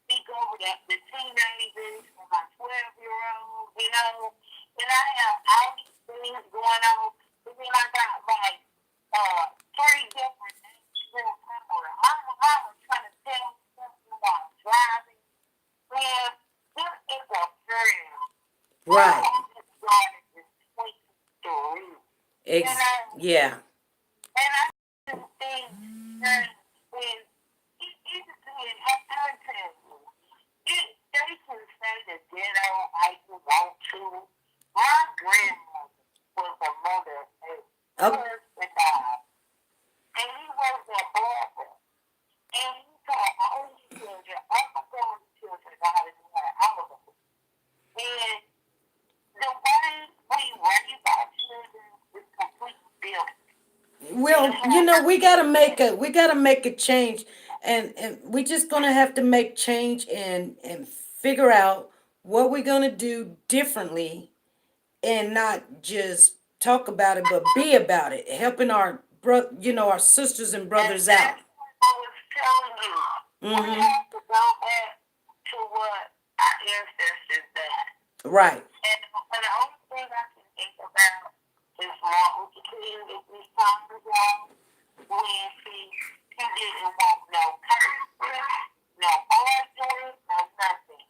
speak over the teenagers and my 12-year-old, and I have all these things going on. But then I got like 3 different things in the car. Mama trying to tell me something about driving. Man, this is a thrill. Right. Yeah. And I just think that when even saying, I tell you, they can say the ghetto like you want to. My grandmother was a mother of a husband died, and he was a barber. And he taught all his children, all of his children, God is like all of them. And the way we raise our children is completely different. Well, we gotta make a change, and we're just gonna have to make change and figure out what we're gonna do differently, and not just talk about it, but be about it, helping our sisters and brothers And out. that's what I was telling you. We Mm-hmm. have to go back to what our ancestors did. Right. And the only thing I can think about is Martin Luther King at this time ago when he didn't want no cursing, no arguing, no nothing.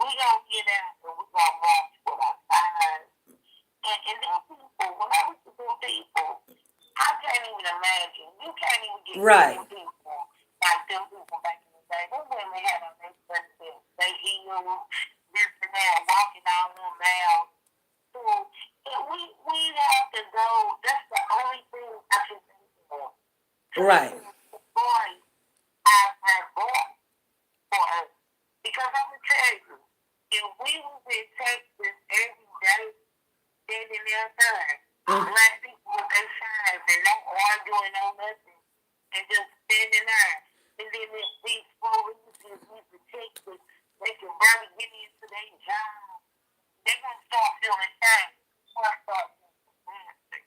We gonna get out and we gonna march with our signs. And them people, when I was with them people, I can't even imagine. You can't even get Right. them people like them people back in the day. Them women had on their sunset. They healed, this and that, walking all them out. So, and we have to go. That's the only thing I can think of. Right. Boy, I bought for us. Because I'm going to tell you, if we was in Texas every day, standing there time, black people with their signs and no arguing, no nothing, and just standing there. And then if these police and these detectives, they can barely get into their job, they're going to start feeling shame. We'll start feeling nasty.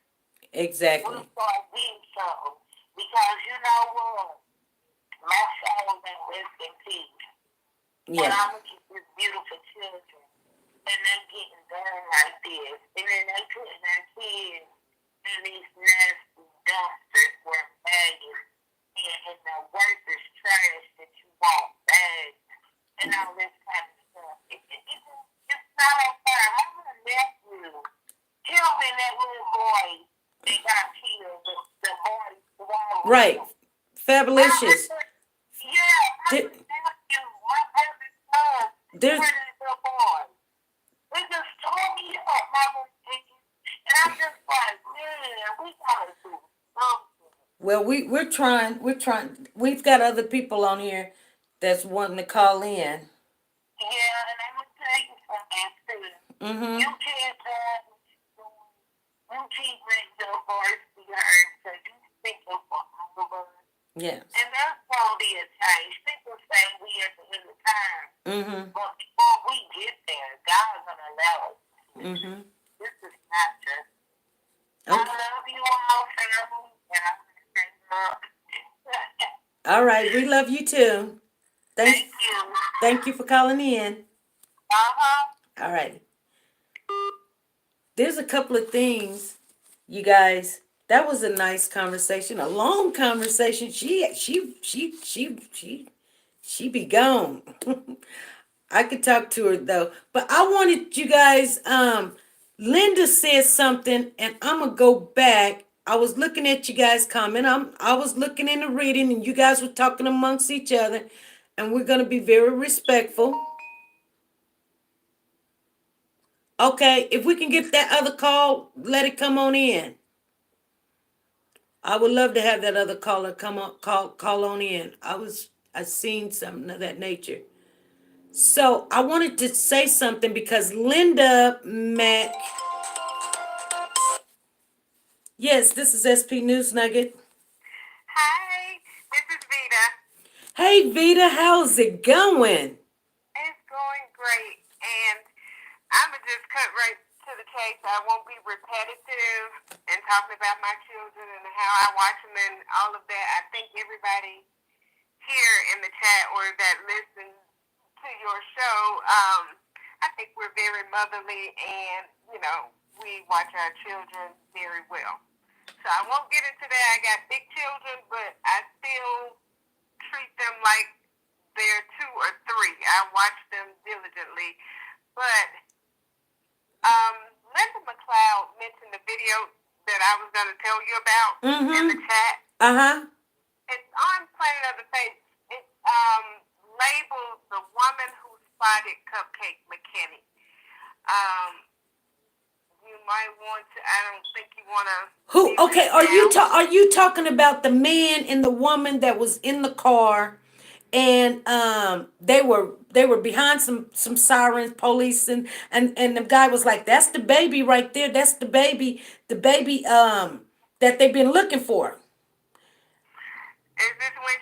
Exactly. We'll start being something. Because you know what? My soul ain't rest in peace. But Yeah. I'm looking at these beautiful children, and they getting done like this, and then they putting their kids in these nasty dumpsters where bags and the workers trash that you want bags and all this kind of stuff. It's not on fire. My little nephew, him and that little boy, they got killed. The boy, the one. Right. Fabulous. Yeah, my nephew, my brother's son, There's little boy. It just tore me up, my little thing. And I just Well, we're trying. We're trying. We've got other people on here that's wanting to call in. Yeah, and I'm gonna tell you something too. Mm-hmm. You can't you can't make your voice be heard, so you speak up for all of us. Yes. And that's gonna be a change. People say we at the end of time. Mm-hmm. But before we get there, God's gonna allow us. Mm-hmm. This is not just I Okay. love you all, family, and I'm gonna bring up. All right. We love you too. Thank. Thank you. Thank you for calling in. Uh-huh. All right. There's a couple of things, you guys. That was a nice conversation, a long conversation. She be gone. I could talk to her though, but I wanted you guys. Linda said something, and I'm gonna go back. I was looking at you guys' comment. I was looking in the reading, and you guys were talking amongst each other, and we're gonna be very respectful. Okay, if we can get that other call, let it come on in. I would love to have that other caller come on, call on in. I seen something of that nature. So I wanted to say something because Linda Mac. Yes, this is SP News Nugget. Hi, this is Vita. Hey Vita, how's it going? It's going great, and I'm gonna just cut right to the chase. I won't be repetitive and talking about my children and how I watch them and all of that. I think everybody here in the chat or that listens to your show, I think we're very motherly, and we watch our children very well. So I won't get into that. I got big children, but I still treat them like they're 2 or 3. I watch them diligently. But Linda McLeod mentioned the video that I was going to tell you about in the chat. Uh-huh. It's on Planet of the Face. It's labeled The Woman Who Spotted Cupcake McKinney. You might want to, I don't think you want to. Who? Okay, are you talking about the man and the woman that was in the car, and they were behind some sirens, police, and the guy was like, "That's the baby right there. That's the baby that they've been looking for." Is this when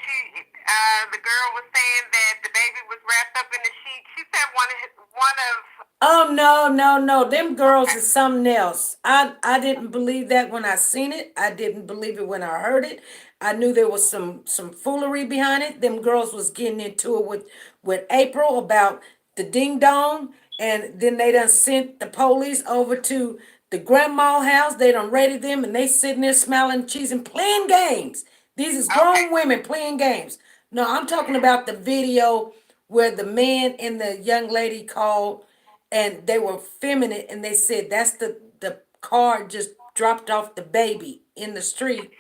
the girl was saying that the baby was wrapped up in the sheet? She said one of. Oh no. Them girls is something else. I didn't believe that when I seen it. I didn't believe it when I heard it. I knew there was some foolery behind it. Them girls was getting into it with April about the ding dong, and then they done sent the police over to the grandma house. They done raided them, and they sitting there smiling, cheese, and playing games. These is grown women playing games. No, I'm talking about the video where the man and the young lady called, and they were feminine, and they said that's the car just dropped off the baby in the street,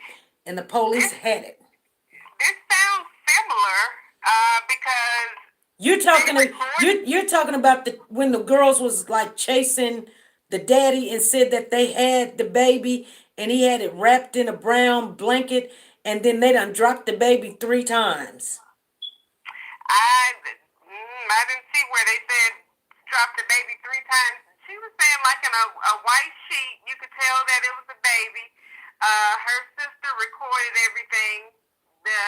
and the police had it. This sounds similar because You're talking about when the girls was like chasing the daddy and said that they had the baby, and he had it wrapped in a brown blanket, and then they done dropped the baby 3 times. I didn't see where they said drop the baby 3 times. She was saying like in a white sheet, you could tell that it was a baby. Her sister recorded everything. The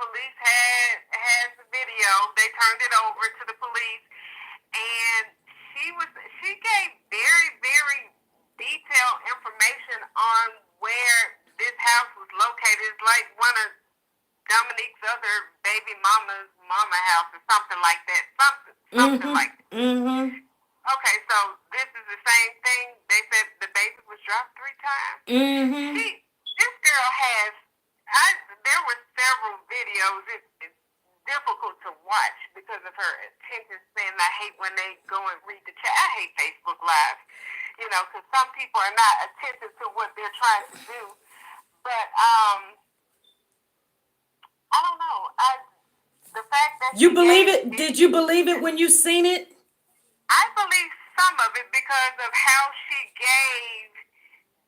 police has the video. They turned it over to the police, and she gave very, very detailed information on where this house was located. It's like one of Dominique's other baby mama's mama house or something like that. Something like that. Mm-hmm. Okay, so this is the same thing. They said the baby was dropped 3 times. Mm-hmm. This girl has. There were several videos. It's difficult to watch because of her attention span. I hate when they go and read the chat. I hate Facebook Live, because some people are not attentive to what they're trying to do. But I don't know. The fact that you believe it? Did you believe it when you seen it? I believe some of it because of how she gave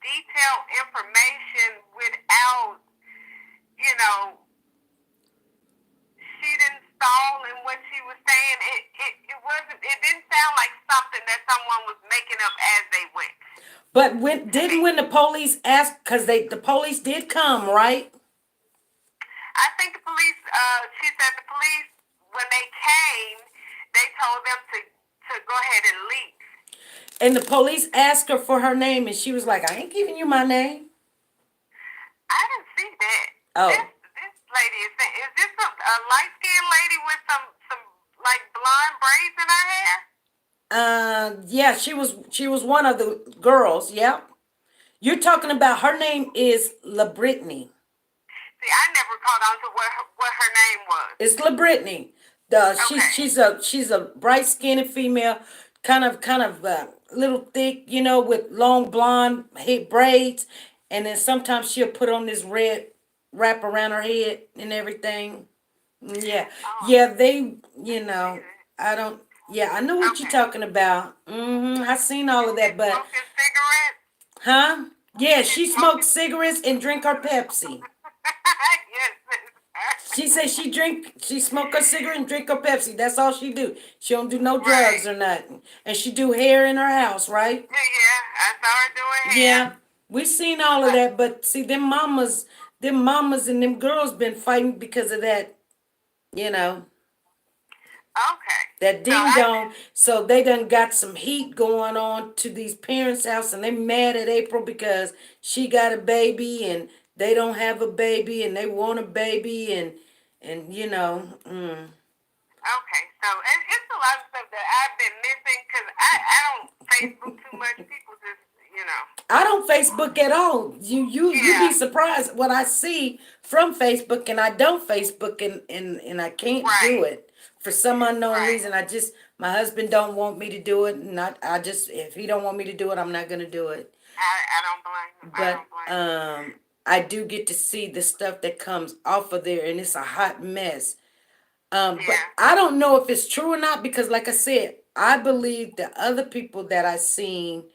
detailed information without you know, she didn't stall in what she was saying. It wasn't. It didn't sound like something that someone was making up as they went. But when To me, didn't when the police asked, because the police did come, right? I think the police. She said the police when they came, they told them to go ahead and leave. And the police asked her for her name, and she was like, "I ain't giving you my name." I didn't see that. This Oh, this lady is this a light skinned lady with some like blonde braids in her hair? yeah, she was one of the girls. Yep. You're talking about her name is La Brittany. See, I never caught on to what her name was. It's La Brittany. The she's Okay. she's a bright skinned female, kind of little thick, with long blonde hair braids, and then sometimes she'll put on this red wrap around her head and everything. Yeah, Oh, yeah. They, I didn't see that. I don't. Yeah, I know what you're Okay. talking about. I seen all Is of she that, but smoking cigarettes? huh? Yeah, Is she she smokes smoking? cigarettes and drink her Pepsi. Yes. She says she smoke a cigarette and drink her Pepsi. That's all she do. She don't do no drugs Right. or nothing. And she do hair in her house, right? Yeah, I saw her doing hair. Yeah, we seen all of Uh, that. But see, them mamas and them girls been fighting because of that, you know, okay. that So ding dong. So they done got some heat going on to these parents' house, and they mad at April because she got a baby and they don't have a baby and they want a baby and okay. So it's a lot of stuff that I've been missing because I don't Facebook too much. People just I don't Facebook at all. You yeah. be surprised what I see from Facebook, and I don't Facebook, and I can't do Right. it for some unknown Right. reason. My husband don't want me to do it, and I just, if he don't want me to do it, I'm not gonna do it. I don't blame them. I But don't blame them. I do get to see the stuff that comes off of there, and it's a hot mess. But Yeah. I don't know if it's true or not because, like I said, I believe the other people that I seen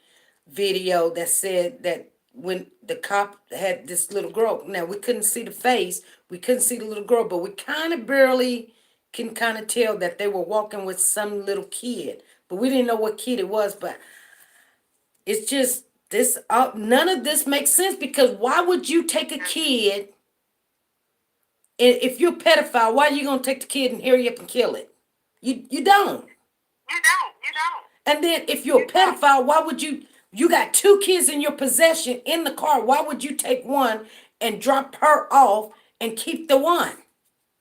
video that said that when the cop had this little girl, now we couldn't see the face, we couldn't see the little girl, but we kind of barely can kind of tell that they were walking with some little kid, but we didn't know what kid it was. But it's just this, none of this makes sense because why would you take a kid? If you're a pedophile, why are you gonna take the kid and hurry up and kill it? You don't. You don't. You don't. And then if you're You a don't. pedophile, why would you got two kids in your possession in the car? Why would you take one and drop her off and keep the one?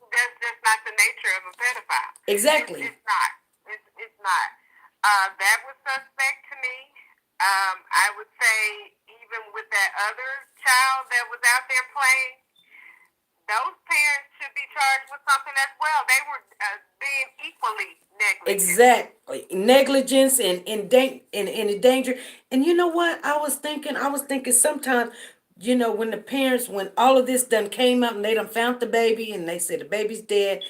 That's just not the nature of a pedophile. Exactly. It's not. It's not. That was suspect to me. I would say even with that other child that was out there playing, those parents should be charged with something as well. They were being equally negligent. Exactly. Negligence and in danger. And you know what? I was thinking sometimes, when all of this done came up and they done found the baby and they said the baby's dead,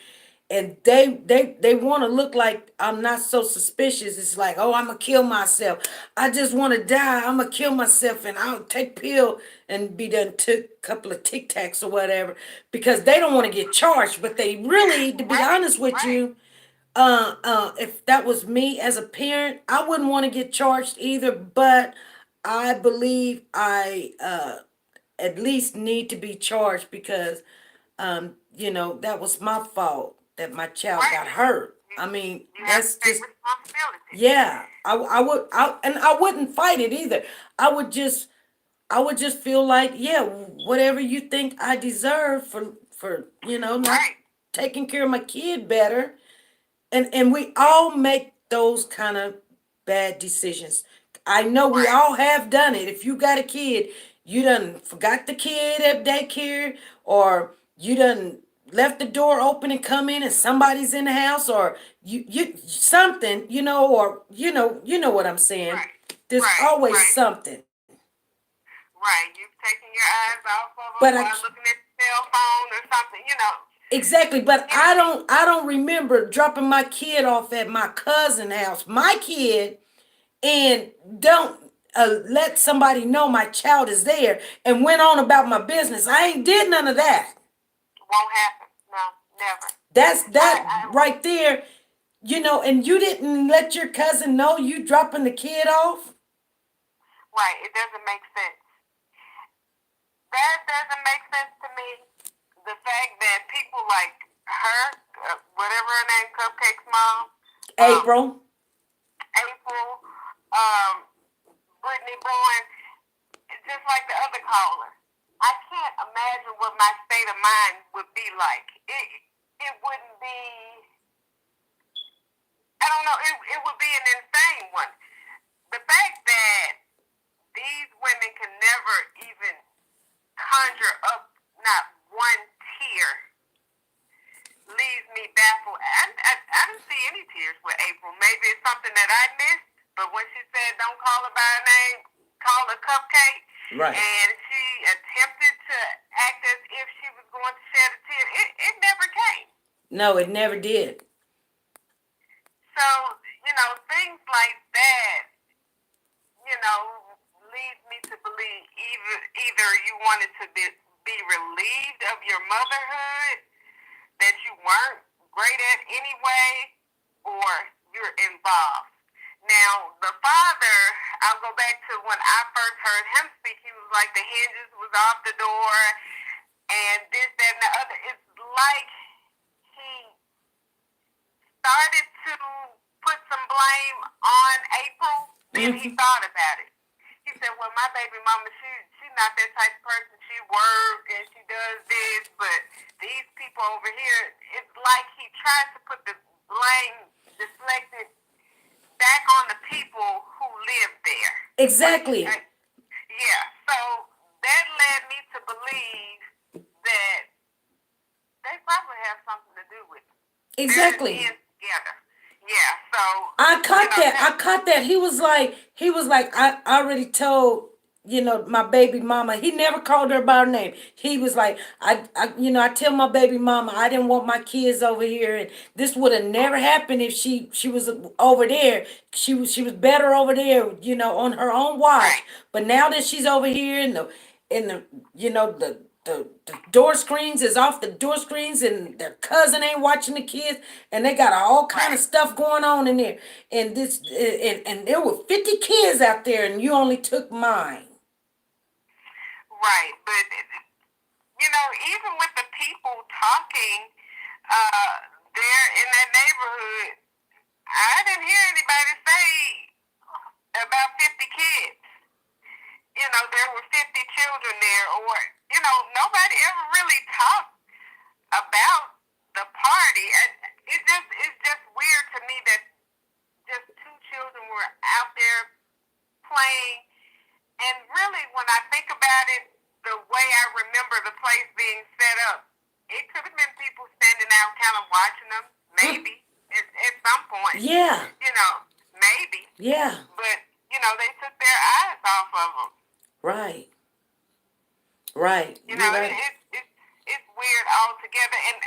and they want to look like I'm not so suspicious. It's like, oh, I'm gonna kill myself. I just want to die. I'm gonna kill myself, and I'll take pill and be done took a couple of Tic Tacs or whatever because they don't want to get charged. But they really, to be Right. honest with Right. you, if that was me as a parent, I wouldn't want to get charged either. But I believe I at least need to be charged because that was my fault that my child Right. got hurt. You, I mean, you have to that's take just, responsibility. yeah. I wouldn't fight it either. I would just I would just feel like, yeah, whatever you think I deserve for not Right. taking care of my kid better. And we all make those kind of bad decisions. I know we Right. all have done it. If you got a kid, you done forgot the kid at daycare, or you done left the door open and come in and somebody's in the house, or you something, or you know what I'm saying. Right. There's Right. always Right. something. Right. You've taken your eyes off of them But I while looking at the cell phone or something. exactly, but You I know. don't remember dropping my kid off at my cousin's house. My kid, and don't let somebody know my child is there and went on about my business. I ain't did none of that. won't happen. No, never. That's that I right there, and you didn't let your cousin know you dropping the kid off? right. It doesn't make sense. That doesn't make sense to me. The fact that people like her, whatever her name, Cupcake's mom, um, April. April, um, Brittany Bowen, just like the other caller. I can't imagine what my state of mind would be like. It wouldn't be. I don't know. It would be an insane one. The fact that these women can never even conjure up not one tear leaves me baffled. I didn't see any tears with April. Maybe it's something that I missed, but when she said don't call her by her name, call her Cupcake, Right. and she attempted to act as if she was going to shed a tear, it never came. No, it never did. So, things like that, leads me to believe either you wanted to be relieved of your motherhood that you weren't great at anyway, or you're involved. Now, the father, I'll go back to when I first heard him speak. He was like the hinges was off the door, and this, that, and the other. It's like he started to put some blame on April, then he thought about it. He said, well, my baby mama, she's not that type of person. She works and she does this, but these people over here, it's like he tries to put the blame, deflected back on the people who live there. Exactly. Yeah, so that led me to believe that they probably have something to do with it. Exactly. They're in together. Yeah, so I caught that. He was like, I already told, my baby mama. He never called her by her name. He was like, I tell my baby mama I didn't want my kids over here, and this would have never happened if she was over there. She was better over there, on her own watch. Right. But now that she's over here in the the door screens is off the door screens, and their cousin ain't watching the kids, and they got all kind of stuff going on in there, and and there were 50 kids out there, and you only took mine. right, but even with the people talking there in that neighborhood, I didn't hear anybody say about 50 kids. There were 50 children there, or nobody ever really talked about the party. It's just weird to me that just two children were out there playing. And really, when I think about it, the way I remember the place being set up, it could have been people standing out kind of watching them, maybe, at some point. Yeah. Maybe. Yeah. But, they took their eyes off of them. Right. Right. Right. It's weird altogether. And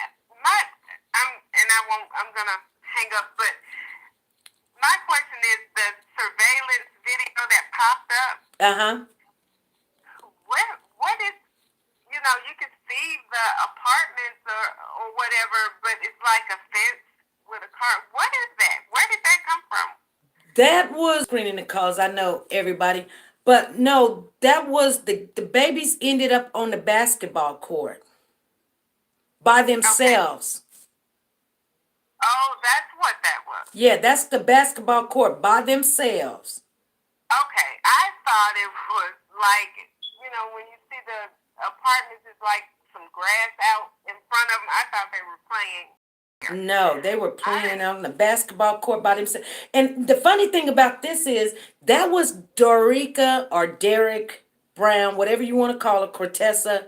I'm gonna hang up, but my question is the surveillance video that popped up. What is you can see the apartments or whatever, but it's like a fence with a car. What is that? Where did that come from? That was screening the calls. I know everybody. But no, that was the babies ended up on the basketball court by themselves. Okay. Oh, that's what that was. Yeah, that's the basketball court by themselves. Okay, I thought it was like, when you see the apartments, it's like some grass out in front of them. I thought they were playing. No, they were playing on the basketball court by themselves. And the funny thing about this is that was Dorica or Derek Brown, whatever you want to call her, Cortessa.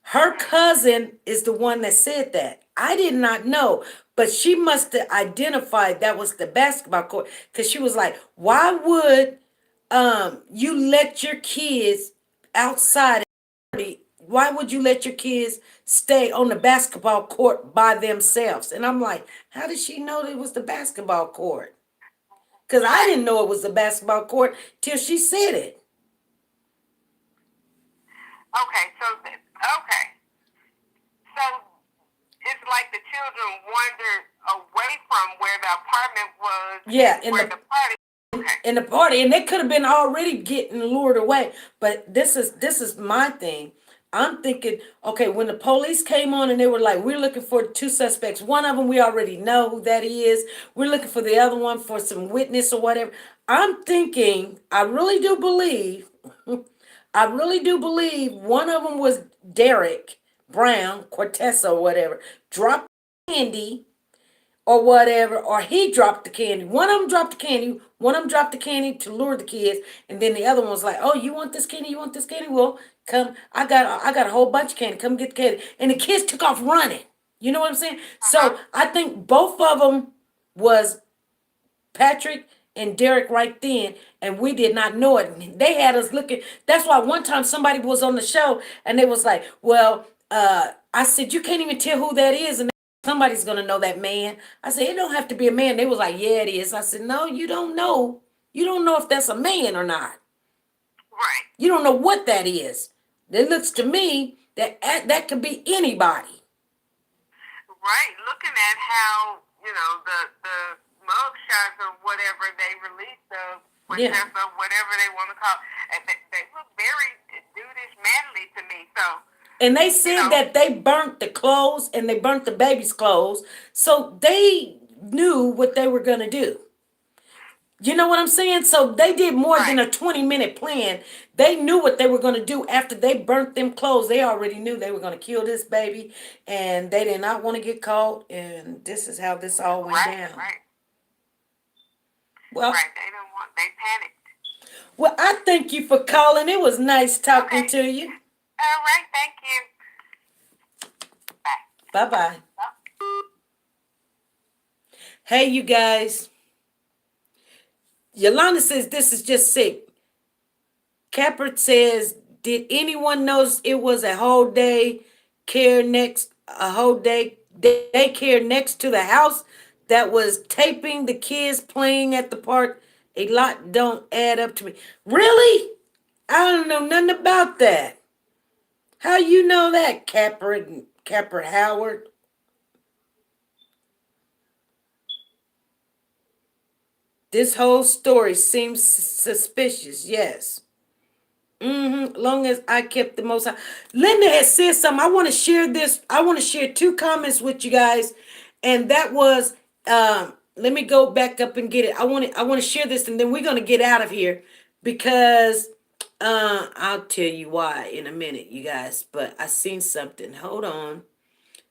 Her cousin is the one that said that. I did not know, but she must have identified that was the basketball court, because she was like, why would you let your kids outside? Why would you let your kids stay on the basketball court by themselves? And I'm like, how did she know it was the basketball court? Because I didn't know it was the basketball court till she said it. Okay, so it's like the children wandered away from where the apartment was Yeah, and where the party. Okay. in the party, and they could have been already getting lured away. But this is my thing. I'm thinking, okay, when the police came on and they were like, we're looking for two suspects. One of them we already know who that is. We're looking for the other one for some witness or whatever. I'm thinking, I really do believe, I really do believe one of them was Derek Brown, Cortez or whatever, dropped candy or whatever, or he dropped the candy. One of them dropped the candy, one of them dropped the candy to lure the kids, and then the other one was like, "Oh, you want this candy? You want this candy? Well, come, I got a whole bunch of candy. Come get the candy." And the kids took off running. You know what I'm saying? So I think both of them was Patrick and Derek right then, and we did not know it. They had us looking. That's why one time somebody was on the show and they was like, "Well, I said you can't even tell who that is, and somebody's gonna know that man." I said it don't have to be a man. They was like, "Yeah, it is." I said, "No, you don't know. You don't know if that's a man or not. Right. You don't know what that is. It looks to me that could be anybody." Right. Looking at how the mug shots or whatever they released of Yeah. whatever they want to call, and they look very dudish, manly to me. So. And they said that they burnt the clothes and they burnt the baby's clothes. So they knew what they were going to do. You know what I'm saying? So they did more than a 20-minute plan. They knew what they were going to do after they burnt them clothes. They already knew they were going to kill this baby, and they did not want to get caught. And this is how this all went down. Right. Well, right. They panicked. Well, I thank you for calling. It was nice talking to you. All right. Thank you. Bye. Bye-bye. Hey, you guys. Yolanda says this is just sick. Capert says, did anyone notice it was a whole day daycare next to the house that was taping the kids playing at the park? A lot don't add up to me. Really? I don't know nothing about that. How you know that, Capert Howard? This whole story seems suspicious, yes. Long as I kept the most. Linda has said something. I want to share this. I want to share two comments with you guys, and that was. Let me go back up and get it. I want to share this, and then we're gonna get out of here because I'll tell you why in a minute, you guys. But I seen something. Hold on.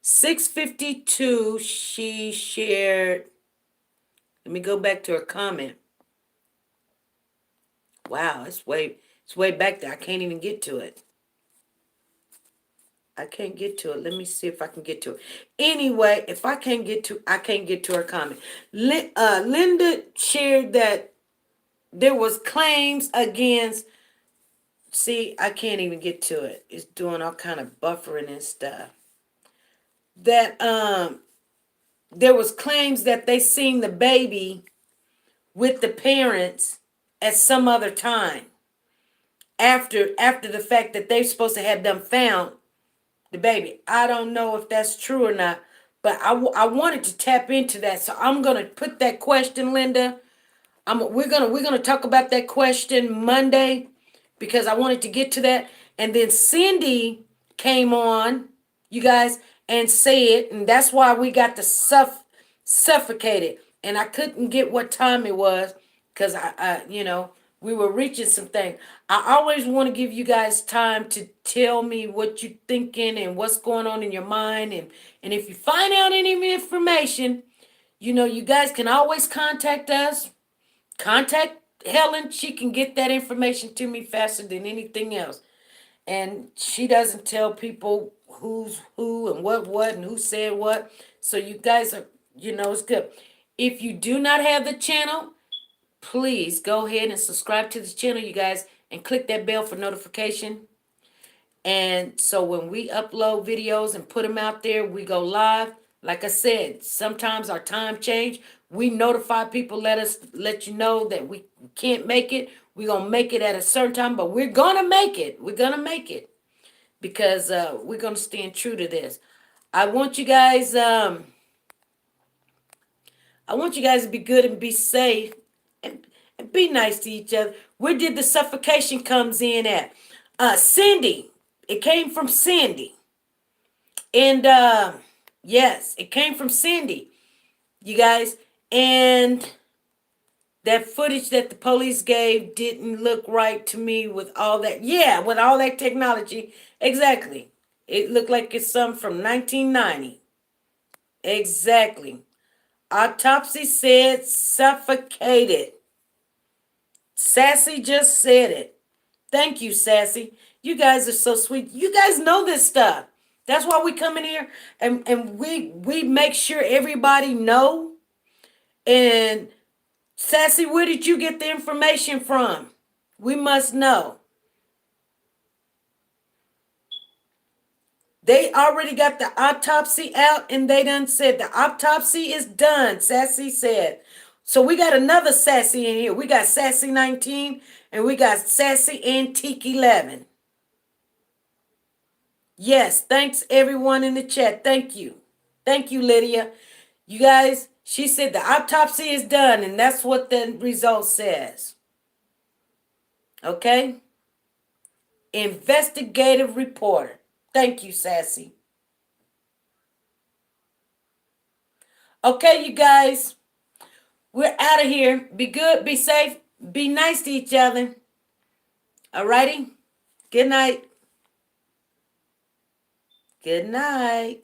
6:52. She shared. Let me go back to her comment. Wow, it's way back there. I can't even get to it. I can't get to it. Let me see if I can get to it. Anyway, if I can't get to, I can't get to her comment. Linda shared that there was claims against. See, I can't even get to it. It's doing all kind of buffering and stuff. That there was claims that they seen the baby with the parents at some other time after the fact that they're supposed to have them found the baby. I don't know if that's true or not, but I wanted to tap into that, so I'm gonna put that question, Linda. We're gonna talk about that question Monday because I wanted to get to that, and then Cindy came on, you guys, and said, and that's why we got the suffocated, and I couldn't get what time it was because we were reaching some things. I always want to give you guys time to tell me what you're thinking and what's going on in your mind, and if you find out any information, you guys can always contact us. Contact Helen. She can get that information to me faster than anything else. And she doesn't tell people who's who and what and who said what. So you guys are, it's good. If you do not have the channel, please go ahead and subscribe to the channel, you guys, and click that bell for notification. And so when we upload videos and put them out there, we go live. Like I said, sometimes our time change. We notify people, let you know that we can't make it. We're going to make it at a certain time, but we're going to make it. We're going to make it because we're going to stand true to this. I want you guys, I want you guys to be good and be safe and be nice to each other. Where did the suffocation comes in at? Cindy. It came from Cindy. And yes, it came from Cindy, you guys. And that footage that the police gave didn't look right to me with all that. Yeah, with all that technology. Exactly. It looked like it's some from 1990. Exactly. Autopsy said suffocated. Sassy just said it. Thank you, Sassy. You guys are so sweet. You guys know this stuff. That's why we come in here and we make sure everybody know. And Sassy, where did you get the information from? We must know. They already got the autopsy out and they done said the autopsy is done, Sassy said. So we got another Sassy in here. We got Sassy 19 and we got Sassy Antique 11. Yes, thanks everyone in the chat. Thank you. Thank you, Lydia. You guys, she said the autopsy is done and that's what the result says. Okay? Investigative reporter. Thank you, Sassy. Okay, you guys, we're out of here. Be good, be safe, be nice to each other. Alrighty? Good night. Good night.